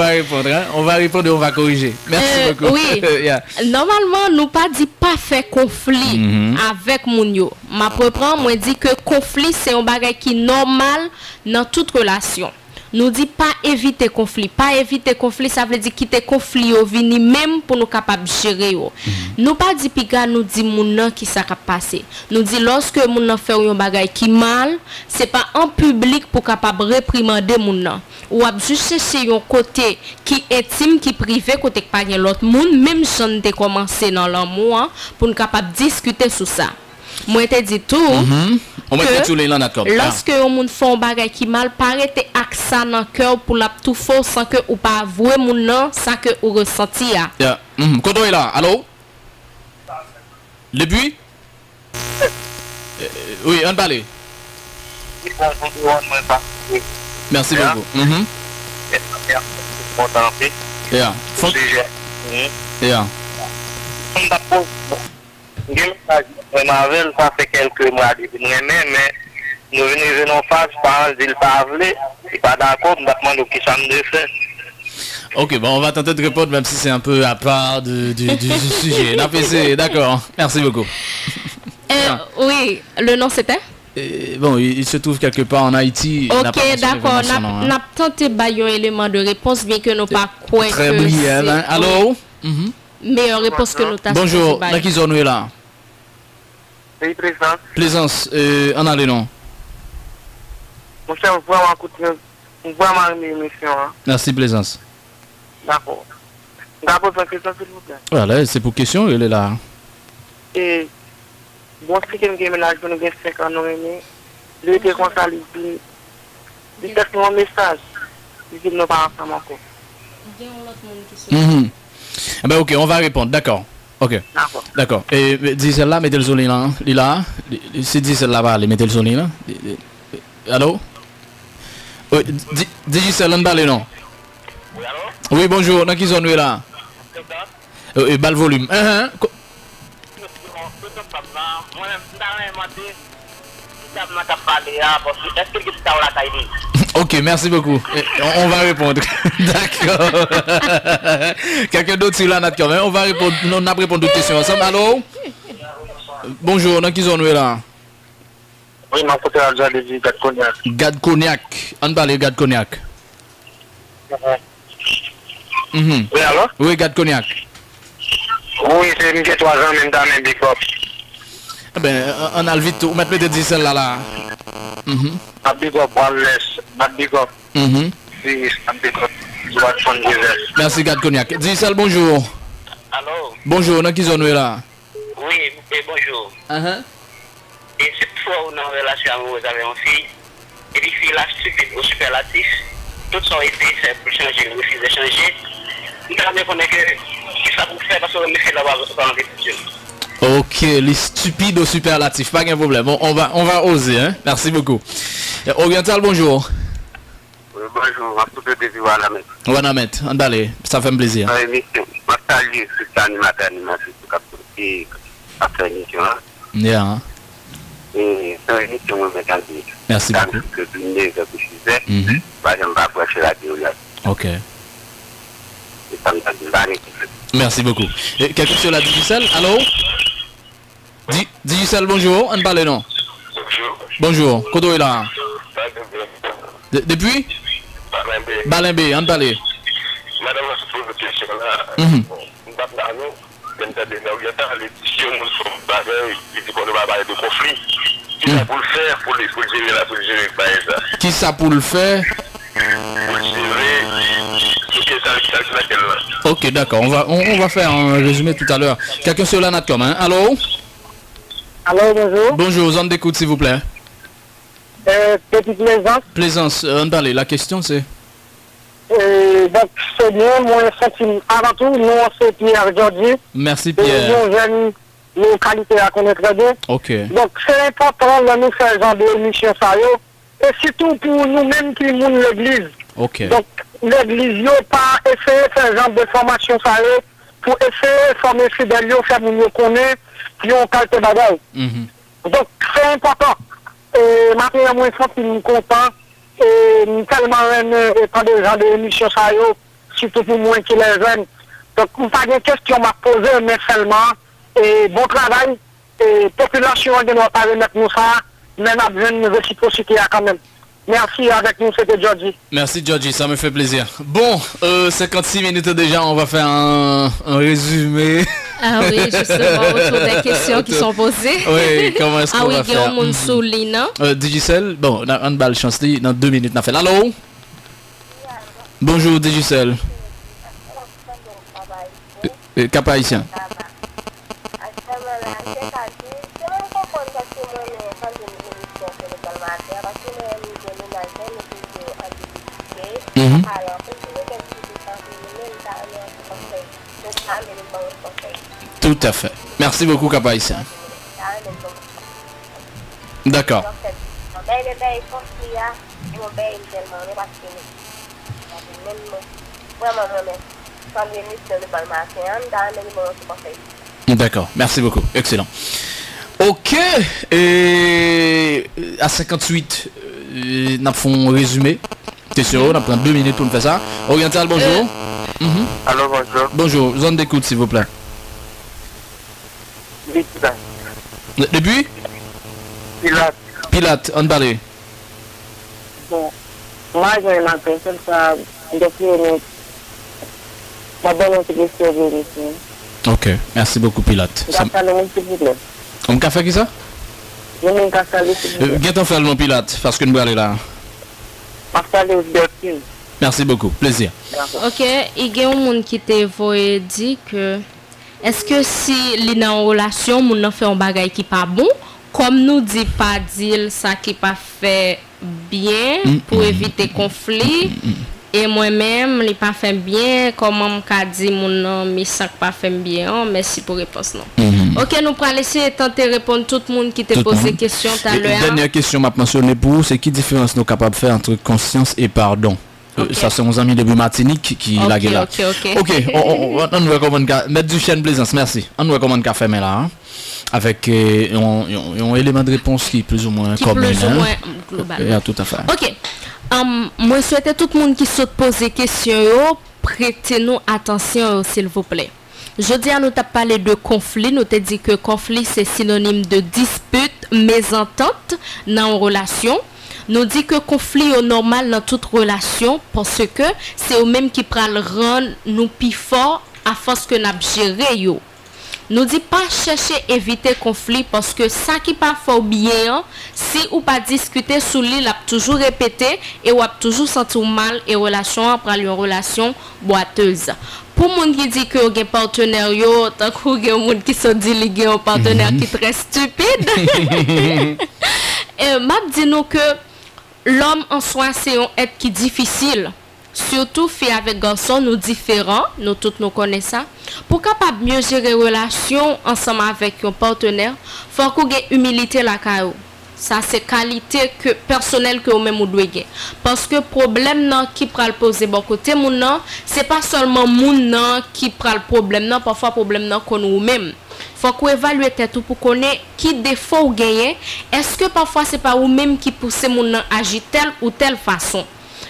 va répondre, on va corriger. Merci beaucoup. Oui, normalement, nous pas dit pas faire conflit avec mon yo. Ma propre moi dit que conflit c'est un bagage qui est normal dans toute relation. Nous dit pas éviter conflit. Pas éviter conflit, ça veut dire quitter conflit au vini même pour nous capables de gérer. Nous pas dit piga, nous dit moun qui ça va passer. Nous dit lorsque moun fait un bagay qui mal, c'est pas en public pour capable réprimander moun. Ou a juste chercher un côté qui intime, qui privé, côté pas l'autre moun, même si on a commencé dans l'amour pour nous capable discuter sur ça. Moi te dit tout. Lorsque on fait un bagay qui mal, paraît accent dans cœur pour la tout faux sans que ou pas avouer mon nom, sans que ou ressenti a. Quand est là, allô? Le but? Oui, on parle. Merci beaucoup. Marvel, ça fait quelques mois depuis mais nous venons en face par un deal pas avlé, c'est pas d'accord, nous demandons qui ça me fait. Ok, bon, on va tenter de répondre même si c'est un peu à part du sujet. D'accord, merci beaucoup. Oui, le nom c'était? Bon, il se trouve quelque part en Haïti. Ok, d'accord, on a tenté un élément de réponse bien que nous pas quoi. Très brillant, hein? Allô? Meilleure réponse que nous t'avons. Bonjour, dans qui zone est là? Oui, Plaisance. Plaisance, en allez non? Mon cher, on voit ma émission. Merci, Plaisance. D'accord. D'abord, une question, s'il vous plaît. Voilà, c'est pour question, elle est là. Et, bon, si quelqu'un me l'a dit, nous avons 5 ans, nous aimés. Je vais comme ça, il texte mon message. Il dit, nous pas ensemble encore. Ben ok, on va répondre, d'accord. Ok. D'accord. Et dis celle-là, mettez le son là. Lila. Si dis celle-là, va aller, mettez le son là. Allô? Oui, dis celle-là, on parle non? Oui, allô? Oui, bonjour, dans qui zone est là? Bas le volume. Ok, merci beaucoup. On va répondre. D'accord. Quelqu'un d'autre sur la natte quand même. On va répondre. On a répondu aux questions ensemble. Allô? Bonjour, dans qui zone est là? Oui, mon côté Alja dit Gad Cognac. Gad Cognac. On parle de Gad Cognac. Oui, alors? Oui, Gad Cognac. Oui, c'est une 3 ans, même dans mes big box. Ben, on a le vite tout. Mettez dit celle-là là. A big up, wireless, a big up. Si, a big up. Merci, Gad Cognac. Dis celle bonjour. Allô? Bonjour, dans qui zone est là? Oui, et bonjour. Et cette fois où dans une relation amoureuse avec une fille, et puis fille là stupide au superlatif, toutes sont été faites pour changer, refuse de changer. Nous avons bien connaître que ça pour faire parce que nous fait là-bas dans la répétition. Ok, les stupides au superlatif, pas de problème. On va oser, hein. Merci beaucoup. Oriental, bonjour. Oui, bonjour, on peut te dire à la mettre. On va la mettre, on va aller, ça fait un plaisir. Émission, je salue cet animateur qui a fait l'émission. Yeah. Et c'est une émission où je me merci beaucoup. Ok. Merci beaucoup. Quelqu'un sur la Digicel? Allô? Digicel, bonjour. On parle non? Bonjour. Kodo est là? Depuis? Balimbe, on parle. Madame, je pose une question là. De conflit. Qui ça pour le faire pour gérer la pour gérer ça? Qui ça pour le faire? Ok, d'accord. On va faire un résumé tout à l'heure. Quelqu'un sur la Natcom, hein? Allô? Allô, bonjour. Bonjour, zone d'écoute, s'il vous plaît. Petite Plaisance. Plaisance, on parle. La question, c'est? Donc, c'est bien, moi, avant tout, nous, c'est Pierre Jordi. Merci, Pierre. Nos qualités à connaître très bien. Ok. Donc, c'est important de nous faire genre d'émission sérieux. Et surtout pour nous-mêmes qui nous l'église. Ok. Donc, l'église n'a pas essayé de faire genre de formation sérieux pour essayer de former fidèles, faire nous connaître, puis on qualité bagaille. Donc, c'est important. Et maintenant, moi, je suis content. Et tellement pas de genre d'émission sérieux, surtout pour moi qui les jeunes. Donc, pas de questions m'a posé, mais seulement. Et bon travail, et population de nous pas remettre nous ça, mais on a besoin de réciprocité quand même. Merci, avec nous, c'était Georgie. Merci, Georgie, ça me fait plaisir. Bon, 56 minutes déjà, on va faire un résumé. Ah oui, justement, autour des questions qui sont posées. Oui, comment est-ce qu'on va faire? Ah oui, Guillaume Mounsoulina. Digicel, bon, on a une balle chance, dans 2 minutes, on a fait. Allô? Bonjour, Digicel. Cap haïtien. Tout à fait. Merci beaucoup, Cap-Haïtien. D'accord. D'accord, merci beaucoup, excellent. Ok, et à 58, nous avons un résumé. T'es sûr, on a pris 2 minutes pour me faire ça. Oriental, bonjour. Allô, bonjour. Bonjour, zone d'écoute s'il vous plaît. Depuis? Pilate. Pilate, on parle. Bon, moi j'ai une impression que ça depuis ma bonne question. Ok, merci beaucoup Pilate. On a fait qui ça? Viens faire le Pilate, parce que nous allons aller là. Merci beaucoup, plaisir. Ok, il y a un monde qui te dit que est-ce que si il est en relation, on fait un bagage qui pas bon, comme nous dit pas dire ça qui pas fait bien pour éviter conflit, Et moi-même, il pas fait bien. Comment m'a dit mon nom, mais ça pas fait bien. Merci pour réponse non. Ok, nous pourrons laisser tenter répondre tout le monde qui t'a posé question tout à l'heure. Dernière question m'a mentionné pour vous, c'est qui différence nous capables de faire entre conscience et pardon? Ça c'est mon ami depuis Martinique qui l'a là. Ok, on nous recommande mettre du chien Blaisance, merci. On nous recommande café mais là avec un élément de réponse qui est plus ou moins commun. Plus ou moins global. Tout à fait. Ok. Moi souhaite tout le monde qui saute poser question, prêtez-nous attention s'il vous plaît. Je dis à nous t'as parlé de conflit, nous t'ai dit que conflit c'est synonyme de dispute, mésentente dans une relation. Nous dit que conflit est normal dans toute relation parce que c'est eux même qui prennent rendre nous plus fort à force que n'a gérer yo. Nous dit pas chercher éviter conflit parce que ça qui pas fort bien si ou pas discuter sous lui l'a toujours répété et ou a toujours senti mal et relation après une relation boiteuse. Pour moun qui dit que un partenaire yo tant que un monde qui se dit li un partenaire qui très stupide. Et m'a dit nous que l'homme en soi c'est un être qui difficile. Surtout fait avec garçon nous différents, nous tous nous connaissons ça. Pour capable mieux gérer relation ensemble avec un partenaire, faut qu'on ait humilité la caillou. Ça c'est qualité que personnelle que vous même doit gagner. Parce que problème non qui pral poser bon côté moun non, c'est pas seulement moun non qui pral problème non, parfois problème non qu'on nous même. Faut qu'on évalue tête pour connaître qui défaut ou gagner. Est-ce que parfois c'est pas vous même qui pousse moun non agir telle ou telle façon.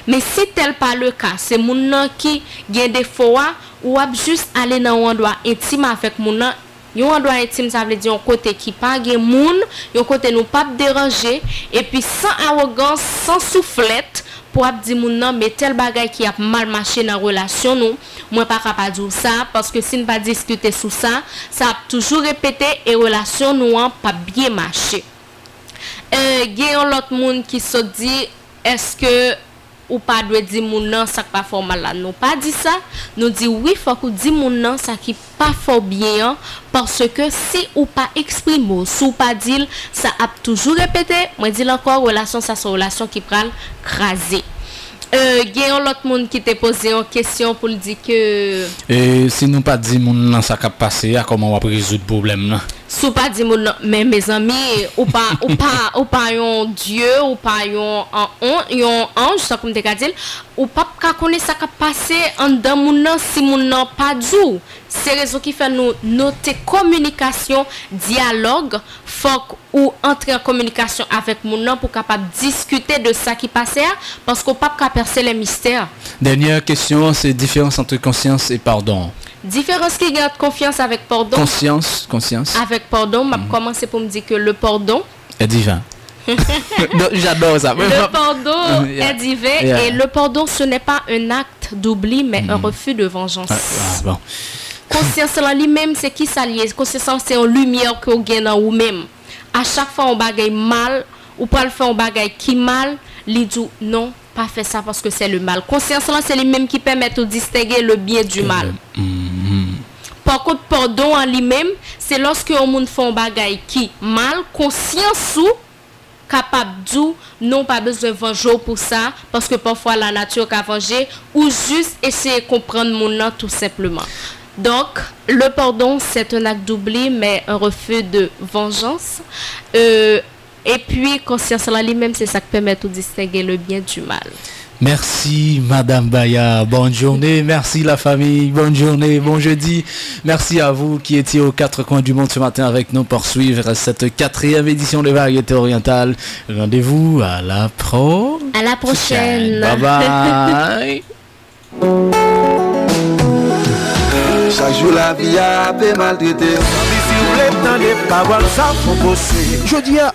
Mais si tel pas le cas, c'est moun nan qui gagne des fois ou a juste aller dans un endroit intime avec moun nan. Un endroit intime ça veut dire un côté qui pas gagne moun, un côté nous pas déranger et puis sans arrogance, sans soufflette pour dire moun nan mais tel bagay qui a mal marché dans relation nous, moi pas capable dire ça parce que si nous pas discuter sur ça, ça a toujours répété et relation nous pas bien marché. Gagne l'autre monde qui se dit est-ce que ou pas doit dire moun nan ça pas fort mal là nous pas dit ça nous dit oui faut qu'on dit moun nan ça qui pas fort bien parce que si ou pas exprimer ou pas dire ça a toujours répété moi dis encore relation ça c'est relation qui prend craser gagne l'autre monde qui t'a posé une question pour dire que si nous pas dit moun nan ça cap passer comment on va résoudre problème là sous pas dit moun mais mes amis ou pas un dieu ou pas un ange ça comme te dire ou pas connaître ça qui passer en dedans moun nan si moun nan pas dou c'est raison qui fait nous noter communication dialogue faut ou entrer en communication avec moun nan pour capable discuter de ça qui passait parce qu'on pas percer les mystères. Dernière question, c'est différence entre conscience et pardon. Différence qui garde confiance avec pardon. Conscience. Avec pardon, m'a commencé pour me dire que le pardon est divin. J'adore ça. Le pardon est divin et le pardon ce n'est pas un acte d'oubli mais un refus de vengeance. Bon. Conscience en lui-même c'est qui s'allie. Conscience c'est une lumière que vous gagnez en vous-même. À chaque fois on bagaille mal ou pas le faire on bagaille qui mal, li dit non. Pas faire ça parce que c'est le mal. Conscience là c'est lui-même qui permet de distinguer le bien du mal. Par contre pardon en lui-même c'est lorsque on monde fait un bagay qui mal conscience ou capable d'ou non pas besoin de venger pour ça parce que parfois la nature qu'a venger ou juste essayer de comprendre mon nom tout simplement. Donc le pardon c'est un acte d'oubli mais un refus de vengeance. Et puis, conscience là lui-même, c'est ça qui permet de distinguer le bien du mal. Merci Madame Baya, bonne journée, merci la famille, bonne journée, bon jeudi. Merci à vous qui étiez aux quatre coins du monde ce matin avec nous pour suivre cette 4e édition de Variété Orientale. Rendez-vous à la prochaine. Bye bye. Chaque jour la vie a peu maltraité. Si vous voulez dans les paroles, ça faut bosser. Je dis à